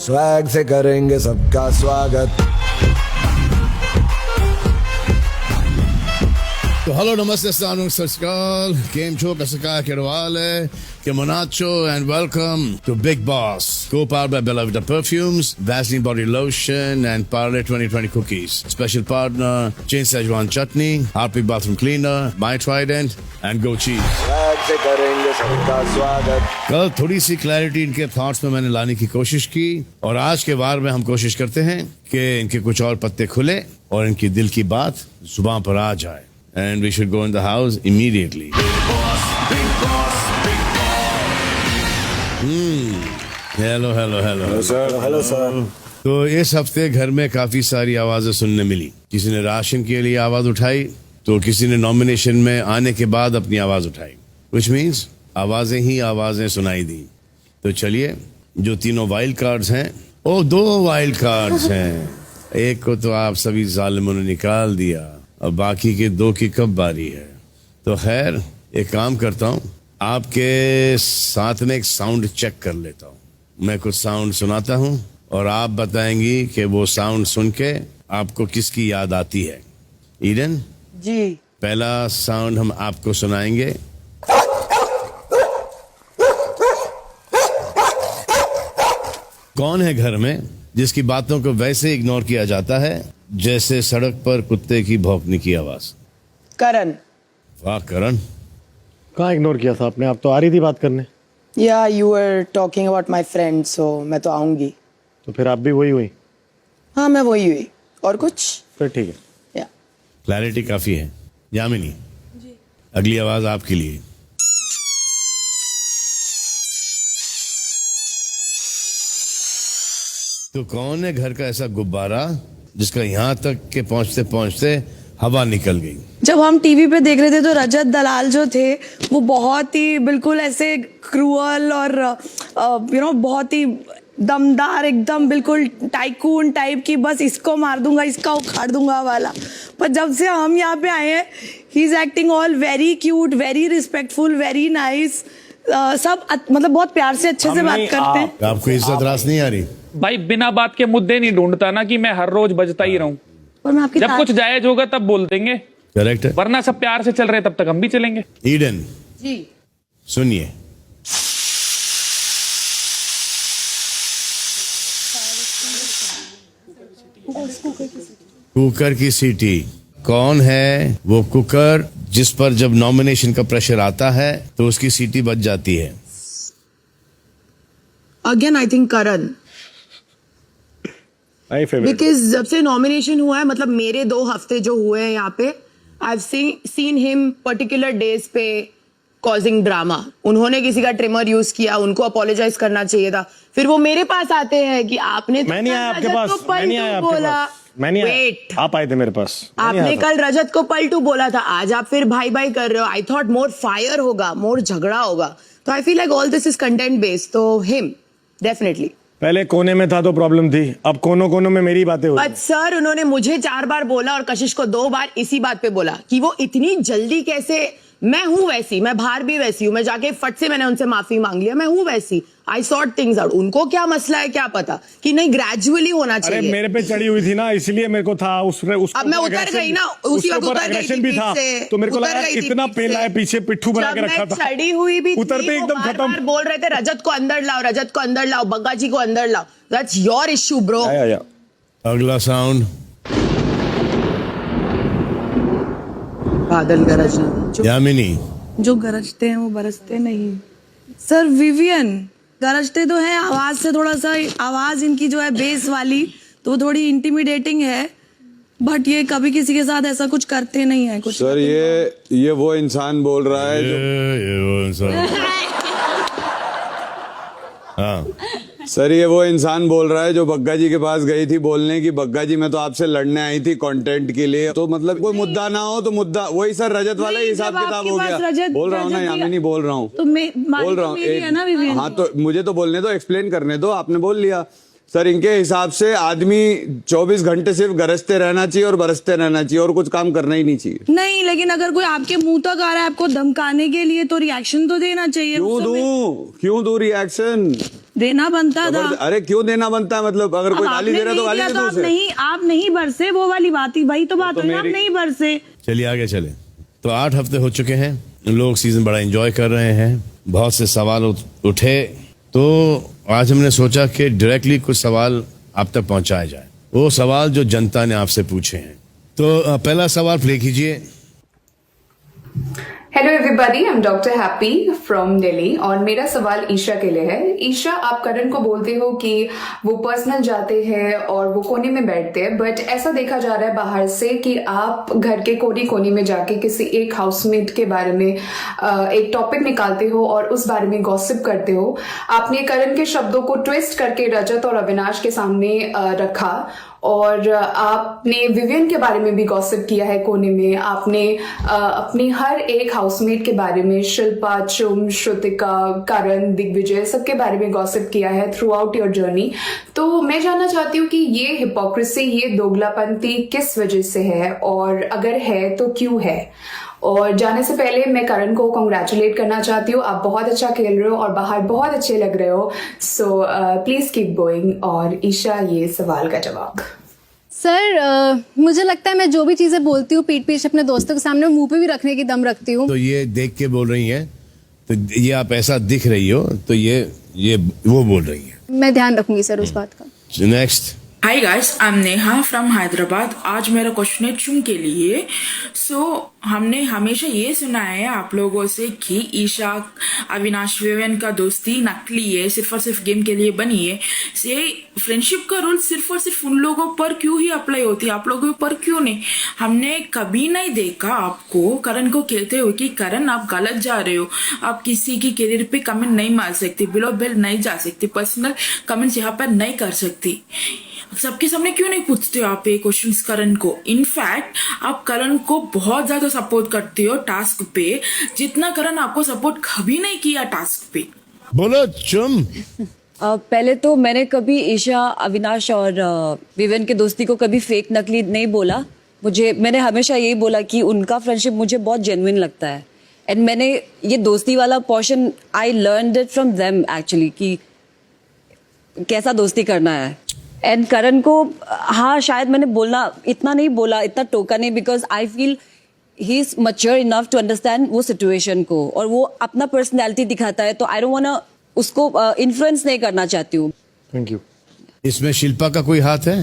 Swag से करेंगे सबका स्वागत। तो हेलो नमस्ते अस्सलाम सत श्री अकाल केम छो कसका केरवाल है के मोनाचो and welcome to Bigg Boss co-powered by Bella Vita perfumes, Vaseline body lotion and Parle 2020 cookies. Special partner Chain Szechuan chutney, Harpic bathroom cleaner, My Trident and Go Cheese. Swag से करेंगे सबका स्वागत। कल थोड़ी सी क्लैरिटी इनके thoughts में मैंने लाने की कोशिश की और आज के वार में हम कोशिश करते हैं कि इनके कुछ और पत्ते खुले और इनकी दिल की बात जुबान पर आ जाए। And we should go in the house immediately. Hello. Hello sir. तो इस हफ्ते घर में काफी सारी आवाजें सुनने मिली। किसी ने राशन के लिए आवाज उठाई तो किसी ने नॉमिनेशन में आने के बाद अपनी आवाज उठाई, which means आवाजें ही आवाजें सुनाई दी। तो चलिए, जो तीनों वाइल्ड कार्ड्स हैं, दो वाइल्ड कार्ड्स हैं, एक को तो आप सभी जालिमों ने निकाल दिया, और बाकी के दो की कब बारी है। तो खैर एक काम करता हूँ, आपके साथ में एक साउंड चेक कर लेता हूँ। मैं कुछ साउंड सुनाता हूँ और आप बताएंगी कि वो साउंड सुन के आपको किसकी याद आती है। ईडन जी, पहला साउंड हम आपको सुनाएंगे। कौन है घर में जिसकी बातों को वैसे इग्नोर किया जाता है जैसे सड़क पर कुत्ते की भौंकने की आवाज? करण। वाह करण, कहाँ इग्नोर किया था आपने? आप तो आ रही थी बात करने। Yeah you were talking about my friend, so मैं तो आऊंगी। तो फिर आप भी वही हुई? हाँ, मैं वही हुई। और कुछ? फिर ठीक है। या क्लैरिटी काफी है। यामिनी जी, अगली आवाज आपके लिए। तो कौन है घर का ऐसा गुब्बारा जिसका यहाँ तक के पहुंचते पहुंचते हवा निकल गई? जब हम टीवी पे देख रहे थे तो रजत दलाल जो थे वो बहुत ही बिल्कुल ऐसे क्रूअल और बहुत ही दमदार, एकदम बिल्कुल टाइकून टाइप की, बस इसको मार दूंगा इसका उखाड़ दूंगा वाला। पर जब से हम यहाँ पे आए हैं, he is acting all very cute, very respectful, very nice. सब मतलब बहुत प्यार से अच्छे से बात करते हैं। आपको इज्जत रास नहीं आ रही? भाई बिना बात के मुद्दे नहीं ढूंढता ना कि मैं हर रोज बजता ही रहूं। और मैं आपकी जब कुछ जायज होगा तब बोल देंगे। करेक्ट है। वरना सब प्यार से चल रहे तब तक हम भी चलेंगे। ईडन जी, सुनिए। कुकर की सीटी। कौन है वो कुकर जिस पर जब नॉमिनेशन का प्रेशर आता है तो उसकी सीटी बज जाती है? Again I think Karan, because जब से नॉमिनेशन हुआ है, मतलब मेरे 2 हफ्ते जो हुए हैं यहाँ पे, I have seen him particular days पे कॉजिंग ड्रामा। उन्होंने किसी का ट्रिमर यूज किया, उनको अपोलोजाइज करना चाहिए था, फिर वो मेरे पास आते हैं कि आपने मैं नहीं आया आपके पास, मैं नहीं आया आपके पास, मैं नहीं आया। आप आए थे मेरे पास। आपने कल रजत को पलटू बोला था, आज आप फिर भाई भाई कर रहे हो। आई थॉट मोर फायर होगा, मोर झगड़ा होगा। तो I feel like all this is content based. तो हिम डेफिनेटली। पहले कोने में था तो प्रॉब्लम थी, अब कोनों कोनों में मेरी बातें हो रही। बट सर, उन्होंने मुझे 4 बार बोला और कशिश को 2 बार इसी बात पे बोला कि वो इतनी जल्दी कैसे। मैं हूं वैसी, मैं बाहर भी वैसी हूं, मैं जाके फट से मैंने उनसे माफी मांग लिया, मैं हूं वैसी। I sort things out. उनको क्या मसला है, क्या पता कि नहीं ग्रेजुअली होना चाहिए। अरे मेरे पे चढ़ी हुई थी ना, इसलिए मेरे को था अब मैं उतर गई ना, उसी वक्त उतर गई थी भी था, तो मेरे को लगा इतना पेला है, पीछे पिट्ठू बना के रखा था। चढ़ी हुई भी उतरते एकदम खत्म। बोल रहे थे रजत को अंदर लाओ, रजत को अंदर लाओ, बग्गा जी को अंदर लाओ। That's your issue bro. अगला साउंड। बादल गरजना। यामिनी जो गरजते हैं वो बरसते नहीं। सर विवियन गरजते तो हैं, आवाज से थोड़ा सा, आवाज इनकी जो है बेस वाली, तो वो थोड़ी इंटिमिडेटिंग है, बट ये कभी किसी के साथ ऐसा कुछ करते नहीं है कुछ। सर ये वो इंसान बोल रहा है जो ये वो इंसान। हाँ सर ये वो इंसान बोल रहा है जो बग्गा जी के पास गई थी बोलने की, बग्गा जी मैं तो आपसे लड़ने आई थी कंटेंट के लिए। तो मतलब कोई मुद्दा ना हो तो मुद्दा वही सर रजत वाला ही हिसाब किताब हो गया। बोल रहा हूँ ना, यामिनी बोल रहा हूँ, तो बोल रहा हूँ। हाँ तो मुझे तो बोलने दो, एक्सप्लेन करने दो। आपने बोल लिया सर, इनके हिसाब से आदमी 24 घंटे सिर्फ गरजते रहना चाहिए और बरसते रहना चाहिए और कुछ काम करना ही नहीं चाहिए। नहीं, लेकिन अगर कोई आपके मुंह तक आ रहा है आपको धमकाने के लिए तो रिएक्शन तो देना चाहिए। क्यों दूं रिएक्शन? देना बनता था। अरे क्यों देना बनता है? मतलब अगर कोई गाली दे रहा है तो गाली दे दो उसे। आप नहीं बरसे, वो वाली बात ही, वही तो बात हुई ना, आप नहीं बरसे। चलिए आगे चले। तो 8 हफ्ते हो चुके हैं, लोग सीजन बड़ा एंजॉय कर रहे हैं, बहुत से सवाल उठे, तो आज हमने सोचा कि डायरेक्टली कुछ सवाल आप तक पहुंचाया जाए, वो सवाल जो जनता ने आपसे पूछे हैं। तो पहला सवाल प्ले कीजिए। Hello everybody, I am doctor happy from Delhi और मेरा सवाल ईशा के लिए है। ईशा, आप करण को बोलते हो कि वो पर्सनल जाते हैं और वो कोने में बैठते हैं, बट ऐसा देखा जा रहा है बाहर से कि आप घर के कोने में जाके किसी एक हाउसमेट के बारे में एक टॉपिक निकालते हो और उस बारे में गॉसिप करते हो। आपने करण के शब्दों को ट्विस्ट करके रजत और अविनाश के सामने रखा और आपने विवियन के बारे में भी गॉसिप किया है कोने में। आपने अपनी हर एक हाउसमेट के बारे में, शिल्पा, चुम, श्रुतिका, करण, दिग्विजय, सबके बारे में गॉसिप किया है थ्रू आउट योर जर्नी। तो मैं जानना चाहती हूँ कि ये हिपोक्रेसी, ये दोगलापंती किस वजह से है और अगर है तो क्यों है। और जाने से पहले मैं करण को कांग्रेचुलेट करना चाहती हूँ, आप बहुत अच्छा खेल रहे हो और बाहर बहुत अच्छे लग रहे हो, सो प्लीज कीप गोइंग। और ईशा, ये सवाल का जवाब। सर, मुझे लगता है मैं जो भी चीजें बोलती हूँ पीठ पीछे अपने दोस्तों के सामने मुंह पे भी रखने की दम रखती हूँ। तो ये देख के बोल रही हैं, तो ये आप ऐसा दिख रही हो, तो ये वो बोल रही है। मैं ध्यान रखूंगी सर उस बात का। Next. Hi guys, I am Neha from Hyderabad. आज मेरा क्वेश्चन है चुम के लिए। हमने हमेशा ये सुना है आप लोगों से कि ईशा अविनाश विवियन का दोस्ती नकली है, सिर्फ और सिर्फ गेम के लिए बनी है। ये फ्रेंडशिप का रूल सिर्फ और सिर्फ उन लोगों पर क्यों ही अप्लाई होती है, आप लोगों पर क्यों नहीं? हमने कभी नहीं देखा आपको करण को कहते हुए कि करण आप गलत जा रहे हो, आप किसी की करियर पे कमेंट नहीं मार सकती, बिलो बिल नहीं जा सकती, पर्सनल कमेंट्स यहाँ पर नहीं कर सकती। सबके सामने क्यों नहीं पूछते हो आप ये क्वेश्चंस करण को? इनफैक्ट आप करण को बहुत ज्यादा सपोर्ट करते हो टास्क पे, जितना करण आपको सपोर्ट कभी नहीं किया टास्क पे। बोलो चुम। पहले तो मैंने कभी ईशा, अविनाश और विवियन के दोस्ती को कभी फेक नकली नहीं बोला। मैंने हमेशा यही बोला कि उनका फ्रेंडशिप मुझे बहुत जेन्युइन लगता है। एंड मैंने ये दोस्ती वाला portion I learned it from them actually, कि कैसा दोस्ती करना है। एंड करण को हाँ शायद मैंने इतना नहीं बोला, इतना टोका नहीं, because I feel he is mature enough to understand वो सिचुएशन को, और वो अपना पर्सनैलिटी दिखाता है, तो आई डोंट वांट उसको इन्फ्लुएंस नहीं करना चाहती हूँ। Thank you. इसमें शिल्पा का कोई हाथ है?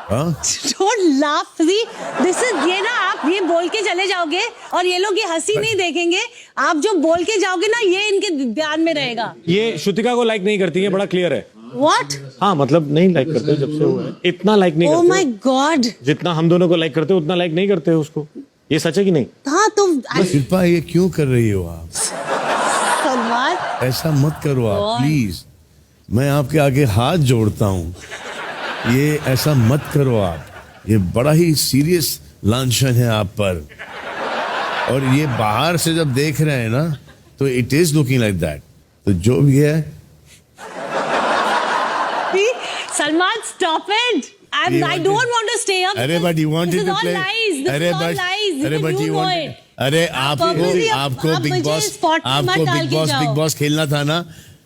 Don't laugh, see, this is ये ना, आप ये बोल के चले जाओगे और ये लोग ये हंसी नहीं देखेंगे। आप जो बोल के जाओगे ना, ये इनके ध्यान में रहेगा। ये श्रुतिका को लाइक नहीं करती है, बड़ा क्लियर है। What? हाँ, मतलब नहीं लाइक करते जब से हुआ है, इतना लाइक नहीं करते। Oh my God! जितना हम दोनों को लाइक करते उतना लाइक नहीं करते उसको। ये सच है कि नहीं? हाँ तो शिल्पा, ये क्यों कर रही हो आप? सलमान, ऐसा मत करो आप प्लीज, मैं आपके आगे हाथ जोड़ता हूँ, ये ऐसा मत करो आप। ये बड़ा ही सीरियस लांछन है आप पर, और ये बाहर से जब देख रहे हैं ना, तो it is looking like that. तो जो भी है, Salman, stop it! I don't want to stay up. अरे but you wanted to play. अरे but you wanted. अरे आपको बिग बॉस खेलना था ना,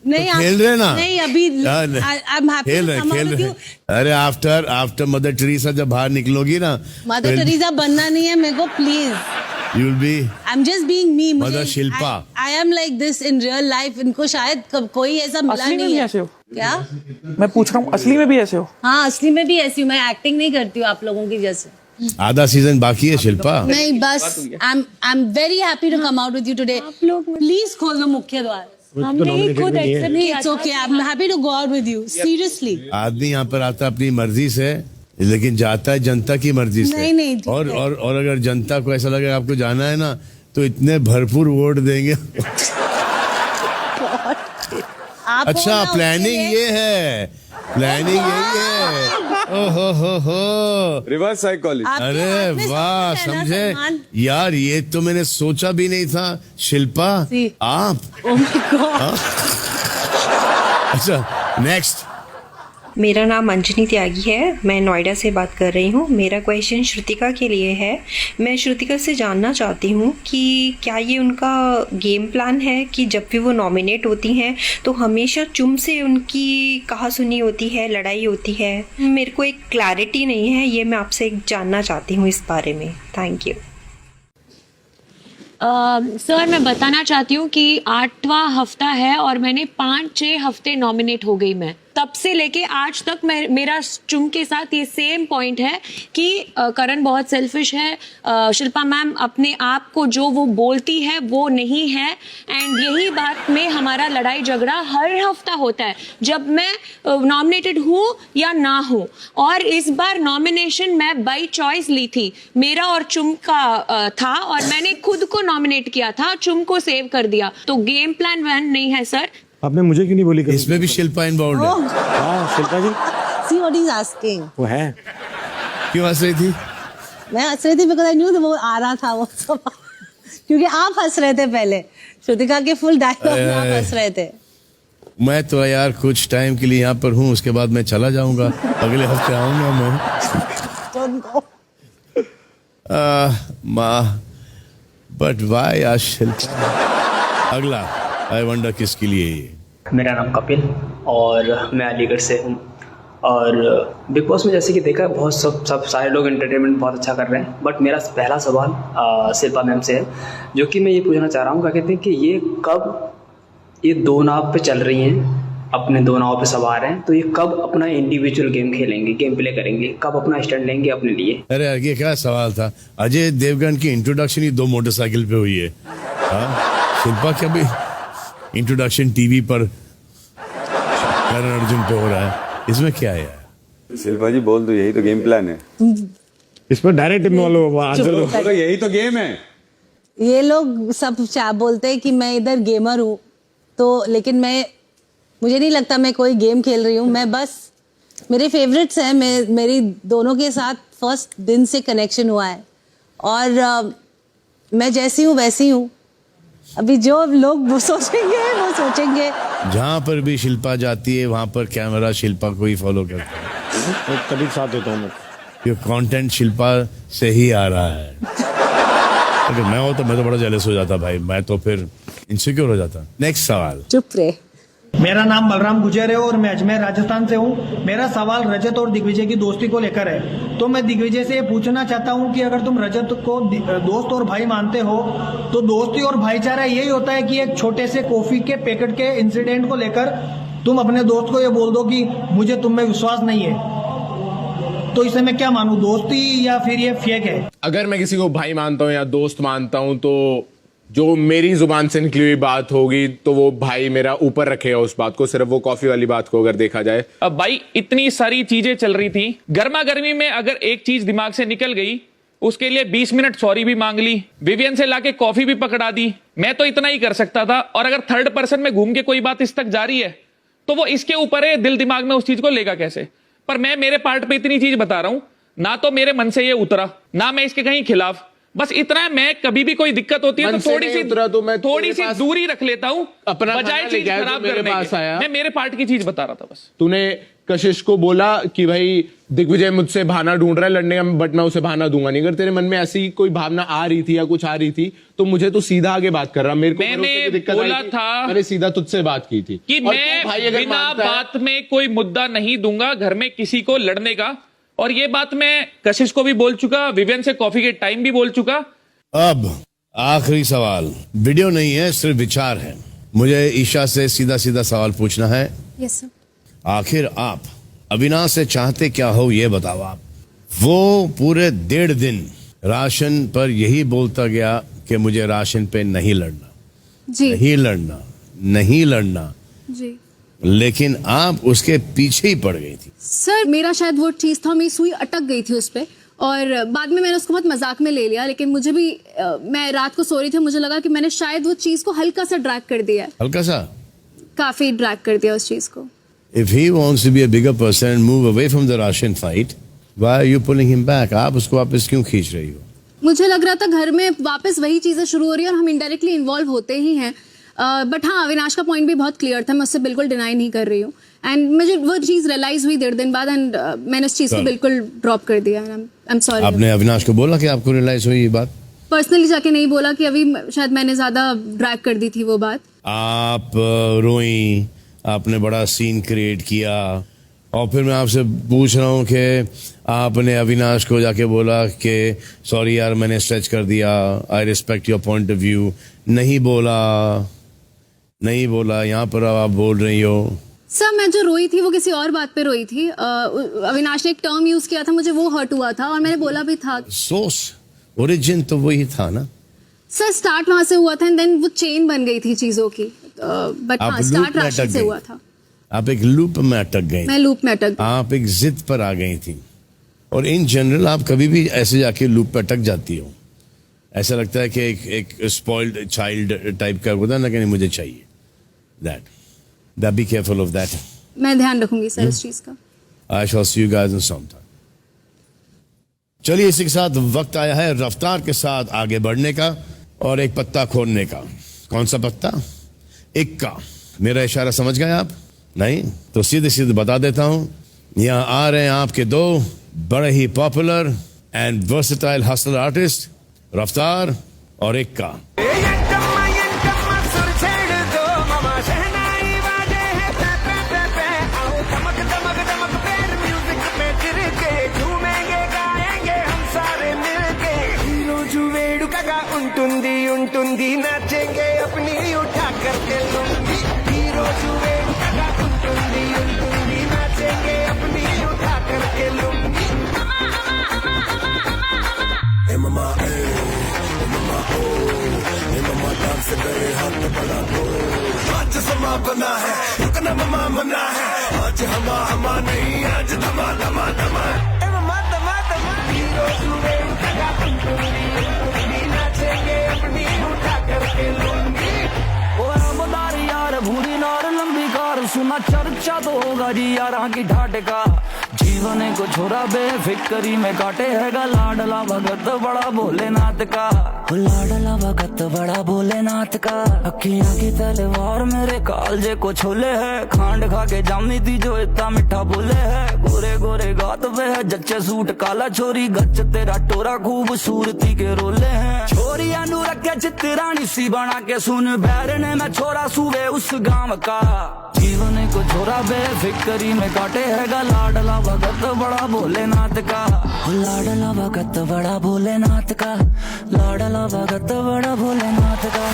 नहीं तो खेल रहे ना? नहीं अभी I'm happy to come out with you. अरे आफ्टर मदर टेरेसा जब बाहर निकलोगी ना, मदर टेरेसा बनना नहीं है मेरे को, please. You will be. I'm just being me. Mother Shilpa. I am like this in real life. इनको शायद कोई ऐसा मिला असली में नहीं भी है। ऐसे हो? क्या? मैं पूछ रहा हूँ, असली में भी ऐसे हो? हाँ, असली में भी ऐसी हूँ मैं, एक्टिंग नहीं करती हूँ आप लोगों की जैसे। आधा सीजन बाकी है शिल्पा। नहीं बस, I'm very happy to come out with you today. Please खोल दो मुख्य द्वार। हमने ही खुद एक्सेप्ट नहीं, it's okay, I'm happy to go out with you. Seriously. आदमी यहाँ पर आता अपनी मर्जी से, लेकिन जाता है जनता की मर्जी से। नहीं, और अगर जनता को ऐसा लगे आपको जाना है ना, तो इतने भरपूर वोट देंगे। अच्छा, प्लानिंग ये है, प्लानिंग यही है। ओहो, रिवर्स साइकोलॉजी। अरे वाह, समझे यार, ये तो मैंने सोचा भी नहीं था। शिल्पा, आप Oh my God. अच्छा नेक्स्ट। मेरा नाम अंजनी त्यागी है, मैं नोएडा से बात कर रही हूँ। मेरा क्वेश्चन श्रुतिका के लिए है। मैं श्रुतिका से जानना चाहती हूँ कि क्या ये उनका गेम प्लान है कि जब भी वो नॉमिनेट होती हैं तो हमेशा चुम से उनकी कहासुनी होती है, लड़ाई होती है। मेरे को एक क्लैरिटी नहीं है, ये मैं आपसे जानना चाहती हूँ इस बारे में। Thank you. सर मैं बताना चाहती हूँ कि 8वां हफ्ता है और मैंने 5-6 हफ्ते नॉमिनेट हो गई। मैं तब से लेके आज तक मेरा चुम के साथ ये सेम पॉइंट है कि करण बहुत सेल्फिश है, शिल्पा मैम अपने आप को जो वो बोलती है वो नहीं है, एंड यही बात में हमारा लड़ाई झगड़ा हर हफ्ता होता है जब मैं नॉमिनेटेड हूँ या ना हूँ। और इस बार नॉमिनेशन मैं बाई चॉइस ली थी, मेरा और चुम का था और मैंने खुद को नॉमिनेट किया था, चुम को सेव कर दिया। तो गेम प्लान वन नहीं है सर। आपने मुझे क्यों नहीं बोली? इसमें भी शिल्पा इन्वॉल्व है। हाँ शिल्पा जी, See what he's asking. वो है। क्यों हंस रही थी? मैं हंस रही थी because I knew वो आ रहा था वो सब, क्योंकि आप हंस रहे थे पहले श्रुतिका के फुल डायलॉग में आप हंस रहे थे। मैं तो यार कुछ टाइम के लिए यहाँ पर हूँ, उसके बाद मैं चला जाऊंगा, अगले हफ्ते आऊंगा मैं। बट वाई आज शिल्पा? अगला आई वंडर किसके लिए ये? मेरा नाम कपिल और मैं अलीगढ़ से हूँ। और बिग बॉस में जैसे कि देखा बहुत सब सारे लोग एंटरटेनमेंट बहुत अच्छा कर रहे हैं, बट मेरा पहला सवाल शिल्पा मैम से है, जो कि मैं ये पूछना चाह रहा हूँ, क्या कहते हैं कि ये दो नाव पे चल रही हैं, अपने दो नाव पे सवार हैं, तो ये कब अपना इंडिविजुअल गेम खेलेंगे, गेम प्ले करेंगे, कब अपना स्टैंड लेंगे अपने लिए? अरे यार ये क्या सवाल था? अजय देवगन की इंट्रोडक्शन ही 2 मोटरसाइकिल पे हुई है। शिल्पा क्या भी इंट्रोडक्शन टीवी पर करण अर्जुन पे हो रहा है, इसमें क्या है यार? शिल्पा जी बोल दो, यही तो गेम प्लान है। इस पर डायरेक्ट तो यही तो गेम है। ये लोग सब बोलते हैं कि मैं इधर गेमर हूँ, तो लेकिन मुझे नहीं लगता मैं कोई गेम खेल रही हूँ। मैं बस मेरे फेवरेट्स हैं, मेरी दोनों के साथ फर्स्ट दिन से कनेक्शन हुआ है और मैं जैसी हूँ वैसी हूँ। अभी जो लोग वो सोचेंगे। जहाँ पर भी शिल्पा जाती है वहां पर कैमरा शिल्पा को ही फॉलो करता है, तभी साथ देता हूँ मैं। ये कंटेंट शिल्पा से ही आ रहा है। अगर मैं हो तो मैं तो बड़ा जेलस हो जाता भाई, मैं तो फिर इनसिक्योर हो जाता। नेक्स्ट सवाल। चुप रहे। मेरा नाम बलराम गुजर है और मैं अजमेर राजस्थान से हूँ। मेरा सवाल रजत और दिग्विजय की दोस्ती को लेकर है। तो मैं दिग्विजय से ये पूछना चाहता हूँ कि अगर तुम रजत को दोस्त और भाई मानते हो तो दोस्ती और भाईचारा यही होता है कि एक छोटे से कॉफी के पैकेट के इंसिडेंट को लेकर तुम अपने दोस्त को ये बोल दो कि मुझे तुम में विश्वास नहीं है, तो इसे मैं क्या मानूं, दोस्ती या फिर ये फेक है? अगर मैं किसी को भाई मानता हूँ या दोस्त मानता हूँ तो जो मेरी जुबान से निकली हुई बात होगी तो वो भाई मेरा ऊपर रखेगा उस बात को, सिर्फ वो कॉफी वाली बात को अगर देखा जाए। अब भाई इतनी सारी चीजें चल रही थी, गर्मा गर्मी में अगर एक चीज दिमाग से निकल गई उसके लिए 20 मिनट सॉरी भी मांग ली, विवियन से लाके कॉफी भी पकड़ा दी, मैं तो इतना ही कर सकता था। और अगर थर्ड पर्सन में घूम के कोई बात इस तक जा रही है तो वो इसके ऊपर है, दिल दिमाग में उस चीज को लेगा कैसे? पर मैं मेरे पार्ट पे इतनी चीज बता रहा हूं, ना तो मेरे मन से ये उतरा, ना मैं इसके कहीं खिलाफ, बस इतना है, मैं कभी भी कोई दिक्कत होती है तो थोड़ी सी दूरी रख लेता हूं, अपना बजाय चीज खराब करने के। मैं मेरे पार्ट की चीज बता रहा था बस। तूने कशिश को बोला कि भाई दिग्विजय मुझसे बहाना ढूंढ रहा है लड़ने का, बट मैं उसे बहाना दूंगा नहीं। अगर तेरे मन में ऐसी कोई भावना आ रही थी या कुछ आ रही थी तो मुझे तो सीधा आगे बात कर रहा। मेरे को मैंने बोला था, मैंने सीधा तुझसे बात की थी कि मैं बिना बात में कोई मुद्दा नहीं दूंगा घर में किसी को लड़ने का, और ये बात मैं कशिश को भी बोल चुका, विवियन से कॉफी के टाइम भी बोल चुका। अब आखिरी सवाल, वीडियो नहीं है सिर्फ विचार है। मुझे ईशा से सीधा सीधा सवाल पूछना है। Yes sir. आखिर आप अविनाश से चाहते क्या हो ये बताओ आप। वो पूरे 1.5 दिन राशन पर यही बोलता गया कि मुझे राशन पे नहीं लड़ना जी, नहीं लड़ना जी, लेकिन आप उसके पीछे ही पड़ गई थी। सर मेरा शायद वो चीज था, मेरी सुई अटक गई थी उस पे और बाद में मैंने उसको बहुत मजाक में ले लिया, लेकिन मुझे भी मैं रात को सो रही थी, मुझे लगा कि मैंने शायद वो चीज को हल्का सा ड्रैग कर दिया है, हल्का सा काफी ड्रैग कर दिया उस चीज को। If he wants to be a bigger person and move away from the Russian fight, why are you pulling him back? आप उसको वापस क्यों खींच रही हो? मुझे लग रहा था घर में वापस वही चीजें शुरू हो रही है और हम इनडायरेक्टली इन्वॉल्व होते ही हैं। बट हाँ, अविनाश का पॉइंट भी बहुत क्लियर था, मैं उससे बिल्कुल डिनाई नहीं कर रही हूँ। एंड मुझे वो चीज़ रियलाइज हुई 1.5 दिन बाद, एंड मैंने उस चीज़ को बिल्कुल ड्रॉप कर दिया। आई एम सॉरी। आपने अविनाश को बोला कि आपको रियलाइज हुई ये बात? पर्सनली जाके नहीं बोला कि अभी शायद मैंने ज्यादा ड्रैग कर दी थी वो बात। आप रोई, आपने बड़ा सीन क्रिएट किया, और फिर मैं आपसे पूछ रहा हूँ कि आपने अविनाश को जाके बोला कि सॉरी यार मैंने स्ट्रेच कर दिया, I respect your point of view. नहीं बोला, यहाँ पर आप बोल रही हो। सर मैं जो रोई थी वो किसी और बात पे रोई थी। अविनाश ने एक टर्म यूज किया था, मुझे वो हर्ट हुआ था और मैंने बोला भी था। सोर्स ओरिजिन तो वही था ना सर, स्टार्ट वहां से हुआ था एंड देन वो चेन बन गई थी चीजों की। बट हाँ, स्टार्ट राशि से हुआ था। आप एक लूप में अटक गई। मैं लूप में अटक गई। आप एक जिद पर आ गई थी, और इन जनरल आप कभी भी ऐसे जाके लूप पे अटक जाती हो। ऐसा लगता है कि एक स्पॉइल्ड चाइल्ड टाइप का होता है ना, कि नहीं मुझे चाहिए। That be careful of that. मैं ध्यान रखूंगी सर इस चीज का। I shall see you guys in some time. चलिए, इसी के साथ वक्त आया है रफ्तार के साथ आगे बढ़ने का और एक पत्ता खोलने का। कौन सा पत्ता? इक्का। मेरा इशारा समझ गए आप? नहीं तो सीधे सीधे बता देता हूं। यहाँ आ रहे हैं आपके दो बड़े ही popular and versatile hustler artist, Raftaar और इक्का। ఉంటుంది नाचेंगे अपनी उठा करके लूंगी। ఉంటుంది नाचेंगे अपनी उठा करके लूंगी। ममा डांस करे हाथ में बड़ा हो। आज समा बना है, रुकना ममा मना है। आज हमा नहीं, आज धमा धमा धमा। ममा धमा धमा। हीरो जुए उठा ఉంటుంది नाचेंगे अपनी उठा करके लूंगी। आरामदार यार, भूरी नार लंबी कार, सुना चर्चा तो होगा जी यारा की ठाट का। जीवन को छोरा बेफिक्री में काटे हैगा, लाडला भगत बड़ा भोलेनाथ का। लाडला भगत बड़ा भोलेनाथ का। अखियां की तलवार मेरे कालजे को छोले है। खांड खा के जामी थी जो इतना मिठा बोले है। गोरे गोरे गात पे है जच्चे सूट काला, छोरी गच तेरा टोरा खूबसूरती के रोले हैं। छोरी अनु रखे चित्रानी सी बना के सुन बैरने में छोरा सुबह उस गांव का। जीवन को छोरा बेफिक्री में काटे हैगा, लाडला भगत बड़ा भोलेनाथ का। लाडला भगत बड़ा भोलेनाथ का। लाडला भगत बड़ा भोलेनाथ का।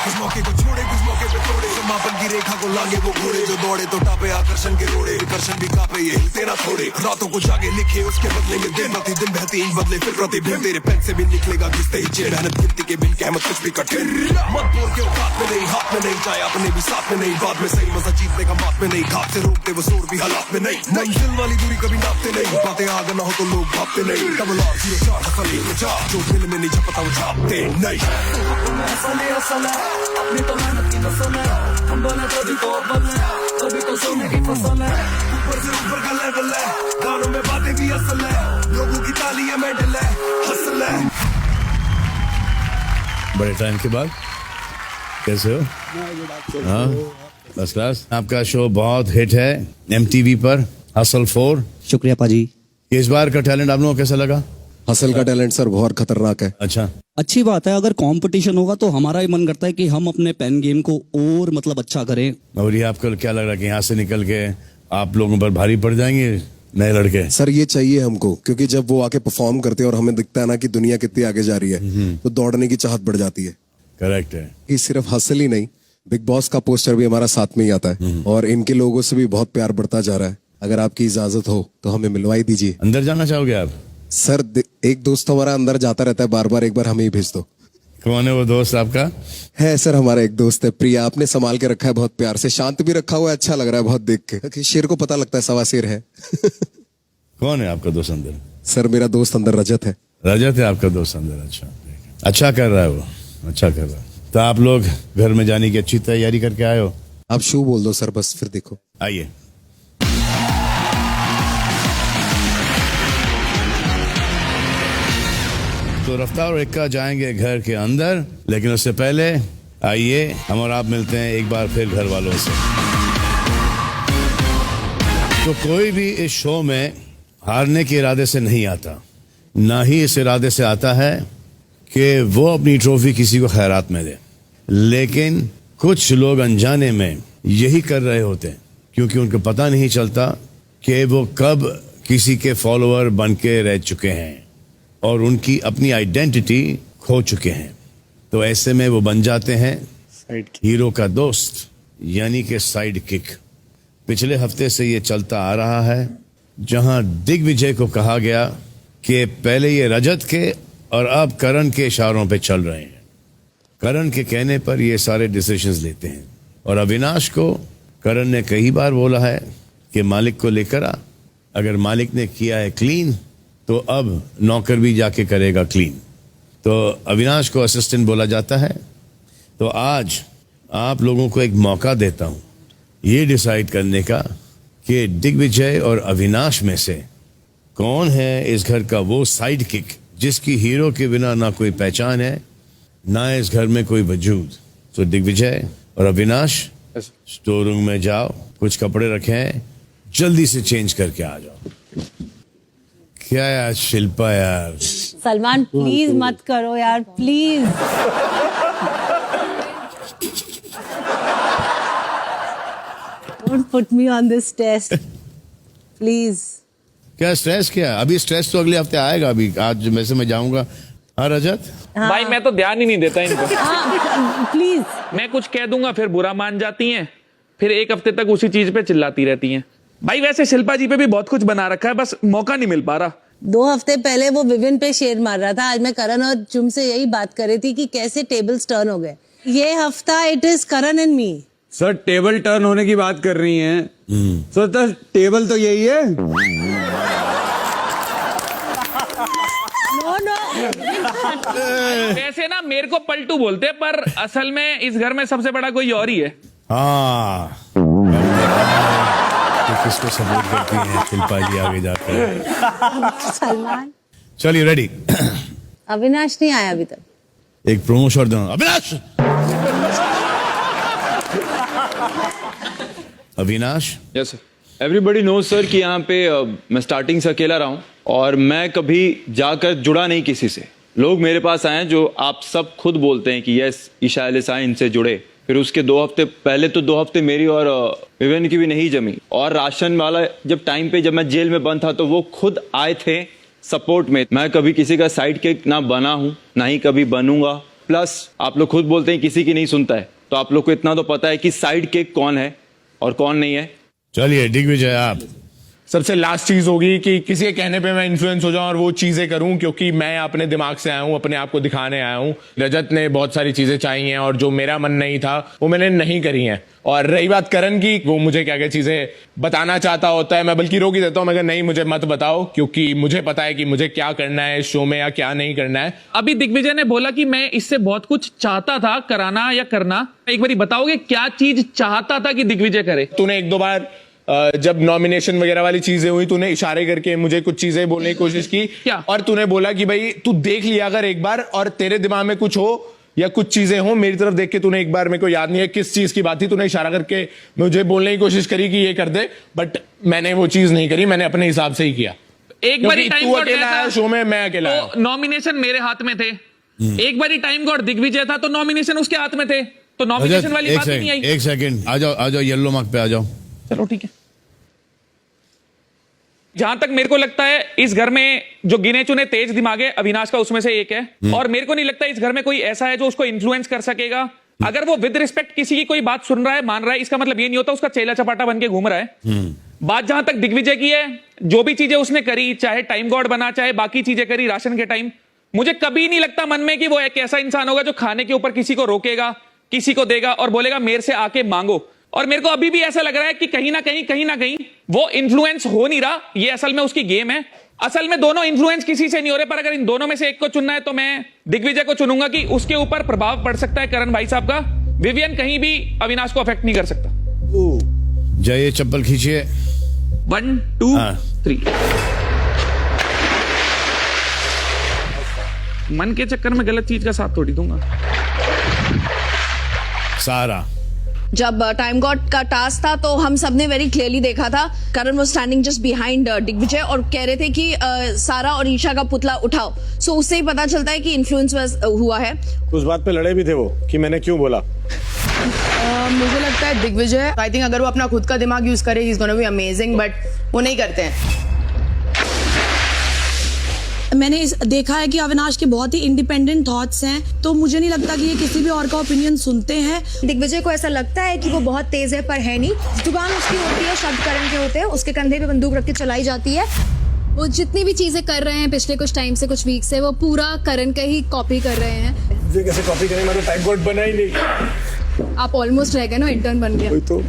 कुछ मौके को छोड़े, कुछ मौके पे तोड़े। समापन की रेखा को लागे वो घोड़े, जो दौड़े तो टापे आकर्षण के रोड़े। विकर्षण भी कापे ये हिलते ना थोड़े। रातों को जागे लिखे उसके बदलेंगे दिन, प्रति दिन बहती इंक बदले फिर प्रतिदिन। तेरे पेन से भी निकलेगा घिसते ही चेड़, मेहनत गिनती के बिन कहमत कुछ भी कठिन। मत बोल के औकात में नहीं, हाथ में नहीं, चाहे अपने भी साथ में नहीं। बाद में सही मजा जीतने का बात में नहीं, घात से रोकते वो शोर भी हालात में नहीं। मंजिल वाली दूरी कभी नापते नहीं, बातें आगे ना हो तो लोग भापते नहीं। डबल R 04 हसल 1 जो दिल में नहीं छपता वो छापते नहीं। अपनी तो मेहनत की कसम है, हम बने कभी तो सोने की फसल है। ऊपर से ऊपर का लेवल है, गानों में बातें भी असल है। लोगों की तालियां मेडल है, हसल है। बड़े टाइम के बाद कैसे हो? हाँ, फर्स्ट क्लास। आपका शो बहुत हिट है MTV पर, हसल 4। शुक्रिया पाजी। इस बार का टैलेंट आप लोगों को कैसा लगा? हसल का टैलेंट सर बहुत खतरनाक है। अच्छा, अच्छी बात है। अगर कंपटीशन होगा तो हमारा ही मन करता है कि हम अपने पेन गेम को और मतलब अच्छा करें। और ये आपको क्या लग रहा है कि यहाँ से निकल के आप लोगों पर भारी पड़ जाएंगे नए लड़के? सर ये चाहिए हमको, क्योंकि जब वो आके परफॉर्म करते हैं और हमें दिखता है ना कि दुनिया कितनी आगे जा रही है, तो दौड़ने की चाहत बढ़ जाती है। करेक्ट है। कि सिर्फ हसल ही नहीं, बिग बॉस का पोस्टर भी हमारा साथ में ही आता है, और इनके लोगों से भी बहुत प्यार बढ़ता जा रहा है। अगर आपकी इजाजत हो तो हमें मिलवाई दीजिए। अंदर जाना चाहोगे आप? सर एक दोस्त हमारा अंदर जाता रहता है बार बार, एक बार हमें ही भेज दो। कौन है वो दोस्त आपका? है सर, हमारा एक दोस्त है प्रिया, आपने संभाल के रखा है बहुत प्यार से, शांत भी रखा हुआ है, अच्छा लग रहा है बहुत देख के। शेर को पता लगता है सवा शेर है। कौन है आपका दोस्त अंदर? सर मेरा दोस्त अंदर रजत है। रजत है आपका दोस्त अंदर? अच्छा, अच्छा कर रहा है वो, अच्छा कर रहा है। तो आप लोग घर में जाने की अच्छी तैयारी करके आए हो? आप शू बोल दो सर बस, फिर देखो। आइए। तो तो रफ्तार और इक्का जाएंगे घर के अंदर, लेकिन उससे पहले आइए हम और आप मिलते हैं एक बार फिर घर वालों से। तो कोई भी इस शो में हारने के इरादे से नहीं आता, ना ही इस इरादे से आता है कि वो अपनी ट्रॉफी किसी को खैरात में दे, लेकिन कुछ लोग अनजाने में यही कर रहे होते हैं क्योंकि उनको पता नहीं चलता कि वो कब किसी के फॉलोअर बन के रह चुके हैं और उनकी अपनी आइडेंटिटी खो चुके हैं। तो ऐसे में वो बन जाते हैं हीरो का दोस्त, यानी कि साइड किक। पिछले हफ्ते से ये चलता आ रहा है, जहां दिग्विजय को कहा गया कि पहले ये रजत के और अब करण के इशारों पे चल रहे हैं। करण के कहने पर ये सारे डिसीजंस लेते हैं और अविनाश को करण ने कई बार बोला है कि मालिक को लेकर आ, अगर मालिक ने किया है क्लीन तो अब नौकर भी जाके करेगा क्लीन। तो अविनाश को असिस्टेंट बोला जाता है। तो आज आप लोगों को एक मौका देता हूं ये डिसाइड करने का कि दिग्विजय और अविनाश में से कौन है इस घर का वो साइड किक जिसकी हीरो के बिना ना कोई पहचान है, ना इस घर में कोई वजूद। तो दिग्विजय और अविनाश स्टोर रूम में जाओ, कुछ कपड़े रखे हैं, जल्दी से चेंज करके आ जाओ। क्या यार शिल्पा यार, सलमान प्लीज मत करो यार, please. Don't put me on this test please. क्या स्ट्रेस? क्या अभी स्ट्रेस तो अगले हफ्ते आएगा। अभी आज वैसे मैं जाऊंगा। हाँ रजत, भाई मैं तो ध्यान ही नहीं देता इनको। प्लीज मैं कुछ कह दूंगा फिर बुरा मान जाती हैं, फिर एक हफ्ते तक उसी चीज पे चिल्लाती रहती हैं। भाई वैसे शिल्पा जी पे भी बहुत कुछ बना रखा है, बस मौका नहीं मिल पा रहा। 2 हफ्ते पहले वो विविन पे शेर मार रहा था, आज मैं करण और चुम से यही बात कर रही थी कि कैसे टेबल्स टर्न हो गए। ये हफ्ता it is Karan and me. Sir table turn होने की बात कर रही हैं। सर टेबल तो यही है। नो नो वैसे ना मेरे को पलटू बोलते, पर असल में इस घर में सबसे बड़ा कोई और ही है। हाँ तो किसको सपोर्ट करती हैं शिल्पा जी आगे जाकर? सलमान। चलिए रेडी। अविनाश नहीं आया अभी तक। एक प्रोमो शॉट दो। Avinash, Avinash. Yes sir. Everybody knows sir कि यहाँ पे मैं स्टार्टिंग से अकेला रहा हूँ और मैं कभी जाकर जुड़ा नहीं किसी से। लोग मेरे पास आए जो आप सब खुद बोलते हैं कि यस ईशा एलिसा इनसे जुड़े। फिर उसके 2 हफ्ते पहले तो 2 हफ्ते मेरी और विवेन की भी नहीं जमी। और राशन वाला जब टाइम पे जब मैं जेल में बंद था तो वो खुद आए थे सपोर्ट में। मैं कभी किसी का साइड किक ना बना हूँ, ना ही कभी बनूंगा। प्लस आप लोग खुद बोलते हैं किसी की नहीं सुनता है, तो आप लोग को इतना तो पता है कि साइड किक कौन है और कौन नहीं है। चलिए दिग्विजय आप। सबसे लास्ट चीज होगी कि किसी के कहने पे मैं इन्फ्लुएंस हो जाऊं और वो चीजें करूं, क्योंकि मैं अपने दिमाग से आया हूं, अपने आप को दिखाने आया हूं। रजत ने बहुत सारी चीजें चाहिए हैं और जो मेरा मन नहीं था वो मैंने नहीं करी हैं। और रही बात करण की, वो मुझे क्या क्या चीजें बताना चाहता होता है, मैं बल्कि रोक ही देता हूं। मैं नहीं, मुझे मत बताओ, क्योंकि मुझे पता है कि मुझे क्या करना है इस शो में या क्या नहीं करना है। अभी दिग्विजय ने बोला कि मैं इससे बहुत कुछ चाहता था कराना या करना। एक बारी बताओगे क्या चीज चाहता था कि दिग्विजय करे? तूने 1-2 बार जब नॉमिनेशन वगैरह वाली चीजें हुई, तूने इशारे करके मुझे कुछ चीजें बोलने की कोशिश की क्या? और तूने बोला कि भाई तू देख लिया अगर एक बार, और तेरे दिमाग में कुछ हो या कुछ चीजें हो मेरी तरफ देख के, तूने एक बार, मेरे को याद नहीं है किस चीज की बात थी, तूने इशारा करके मुझे बोलने की कोशिश करी कि ये कर दे, बट मैंने वो चीज नहीं करी, मैंने अपने हिसाब से ही किया। एक बारी टाइम तू अकेला आया शो में, मैं अकेला आया। तो नॉमिनेशन मेरे हाथ में थे। एक बारी टाइम गॉड दिग्विजय था तो नॉमिनेशन उसके हाथ में थे, तो नॉमिनेशन वाली बात नहीं आई। एक सेकंड, आ जाओ येलो मार्क पे आ जाओ। चलो ठीक है। जहां तक मेरे को लगता है इस घर में जो गिने चुने तेज दिमाग है, अविनाश का उसमें से एक है। और मेरे को नहीं लगता इस घर में कोई ऐसा है जो उसको इन्फ्लुएंस कर सकेगा। अगर वो विद रिस्पेक्ट किसी की कोई बात सुन रहा है, मान रहा है, इसका मतलब ये नहीं होता उसका चेला चपाटा बन के घूम रहा है। बात जहां तक दिग्विजय की है, जो भी चीजें उसने करी, चाहे टाइम गॉड बना, चाहे बाकी चीजें करी राशन के टाइम, मुझे कभी नहीं लगता मन में कि वो एक ऐसा इंसान होगा जो खाने के ऊपर किसी को रोकेगा, किसी को देगा और बोलेगा मेरे से आके मांगो। और मेरे को अभी भी ऐसा लग रहा है कि कहीं ना कहीं वो इन्फ्लुएंस हो नहीं रहा। ये असल में उसकी गेम है। असल में दोनों इन्फ्लुएंस किसी से नहीं हो रहे, पर अगर इन दोनों में से एक को चुनना है तो मैं दिग्विजय को चुनूंगा कि उसके ऊपर प्रभाव पड़ सकता है करण भाई साहब का। विवियन कहीं भी अविनाश को अफेक्ट नहीं कर सकता। जाइए चप्पल खींचिए। 1 2 3। मन के चक्कर में गलत चीज का साथ थोड़ी दूंगा। सारा जब टाइम गॉड का टास्क था तो हम सबने वेरी क्लियरली देखा था Karan was standing just behind Digvijay और कह रहे थे कि सारा और ईशा का पुतला उठाओ। सो उससे ही पता चलता है कि इन्फ्लुएंस हुआ है। उस बात पे लड़े भी थे वो कि मैंने क्यों बोला। मुझे लगता है दिग्विजय, आई थिंक अगर वो अपना खुद का दिमाग यूज करे he is gonna be amazing, but वो नहीं करते हैं। मैंने देखा है कि अविनाश के बहुत ही इंडिपेंडेंट थॉट्स हैं, तो मुझे नहीं लगता कि ये किसी भी और का ओपिनियन सुनते हैं। दिग्विजय को ऐसा लगता है कि वो बहुत तेज है पर है नहीं। जुबान उसकी होती है, शब्द करण के होते हैं, उसके कंधे पे बंदूक रख के चलाई जाती है। वो जितनी भी चीजें कर रहे हैं पिछले कुछ टाइम से, कुछ वीक से, वो पूरा करण का ही कॉपी कर रहे हैं। कैसे कॉपी करें, मैं तो टाइम कोड बना ही नहीं। आप ऑलमोस्ट रह गए ना, इंटर्न बन गया। तो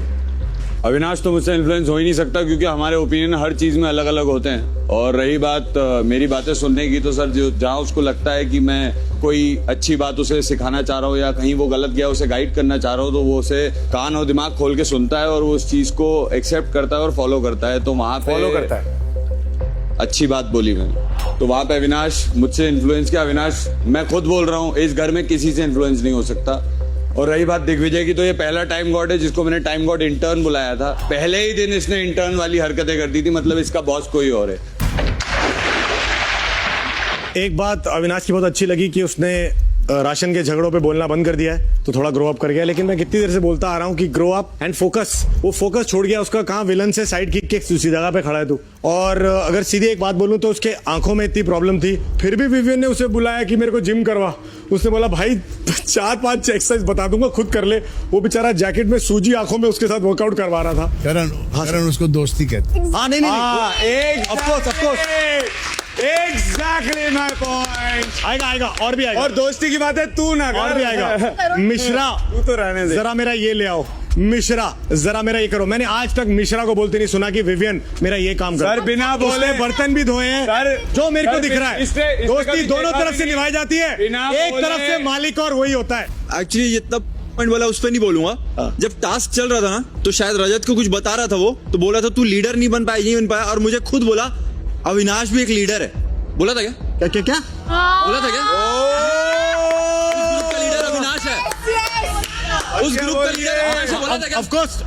अविनाश तो मुझसे इन्फ्लुएंस हो ही नहीं सकता क्योंकि हमारे ओपिनियन हर चीज में अलग अलग होते हैं। और रही बात मेरी बातें सुनने की, तो सर जहाँ उसको लगता है कि मैं कोई अच्छी बात उसे सिखाना चाह रहा हूँ या कहीं वो गलत गया उसे गाइड करना चाह रहा हूँ, तो वो उसे कान और दिमाग खोल के सुनता है और वो उस चीज को एक्सेप्ट करता है और फॉलो करता है। तो वहाँ पे फॉलो करता है, अच्छी बात बोली मैंने। तो वहाँ पे अविनाश मुझसे इन्फ्लुएंस किया। अविनाश, मैं खुद बोल रहा हूँ, इस घर में किसी से इन्फ्लुएंस नहीं हो सकता। और रही बात दिग्विजय की, तो ये पहला टाइम गॉड है जिसको मैंने टाइम गॉड इंटर्न बुलाया था। पहले ही दिन इसने इंटर्न वाली हरकतें कर दी थी, मतलब इसका बॉस कोई और है। एक बात अविनाश की बहुत अच्छी लगी कि उसने राशन के झगड़ों पे बोलना बंद कर दिया है, तो थोड़ा ग्रो अप कर गया। लेकिन मैं कितनी देर से बोलता आ रहा हूँ कि ग्रो अप एंड फोकस। वो फोकस छोड़ गया उसका, कहाँ विलन से साइड किक के उसी जगह पे खड़ा है तू। और अगर सीधी एक बात बोलूं तो उसके आंखों में इतनी प्रॉब्लम थी, फिर भी विवियन ने उसे बुलाया कि मेरे को जिम करवा। उसने बोला भाई 4-5 एक्सरसाइज बता दूंगा, खुद कर ले। वो बेचारा जैकेट में सूजी आंखों में उसके साथ वर्कआउट करवा रहा था। करण उसको दोस्ती कहते। हाँ नहीं, of course Exactly my point। आएगा और भी आएगा। और दोस्ती की बात है, तू ना और भी आएगा। मिश्रा, तू तो रहने दे। जरा मेरा ये ले आओ। मिश्रा, जरा मेरा ये करो। मैंने आज तक मिश्रा को बोलते नहीं सुना कि विवियन मेरा ये काम कर। सर बिना बोले बर्तन भी धोए हैं सर, जो मेरे को दिख रहा है। दोस्ती दोनों तरफ से निभाई जाती है, एक तरफ से मालिक और वही होता है। एक्चुअली ये तब पॉइंट वाला उस पर नहीं बोलूंगा। जब टास्क चल रहा था ना, तो शायद रजत को कुछ बता रहा था, वो तो बोला था तू लीडर नहीं बन पाया, और मुझे खुद बोला अविनाश भी एक लीडर है। बोला था क्या बोला था क्या? उस ग्रुप का लीडर अविनाश है। उस ग्रुप का लीडर अविनाश है, बोला था क्या? ऑफ कोर्स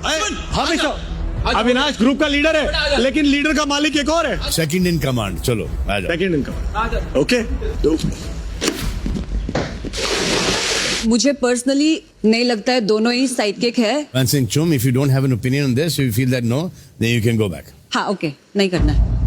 अविनाश ग्रुप का लीडर है, लेकिन लीडर का मालिक एक और है। Second in command. चलो आ जाओ। Second in command, okay. मुझे पर्सनली नहीं लगता है दोनों ही साइडकिक है। Mansingh Chum, if you don't have an opinion on this, if you feel that no, then you can go back. हाँ ओके, नहीं करना है।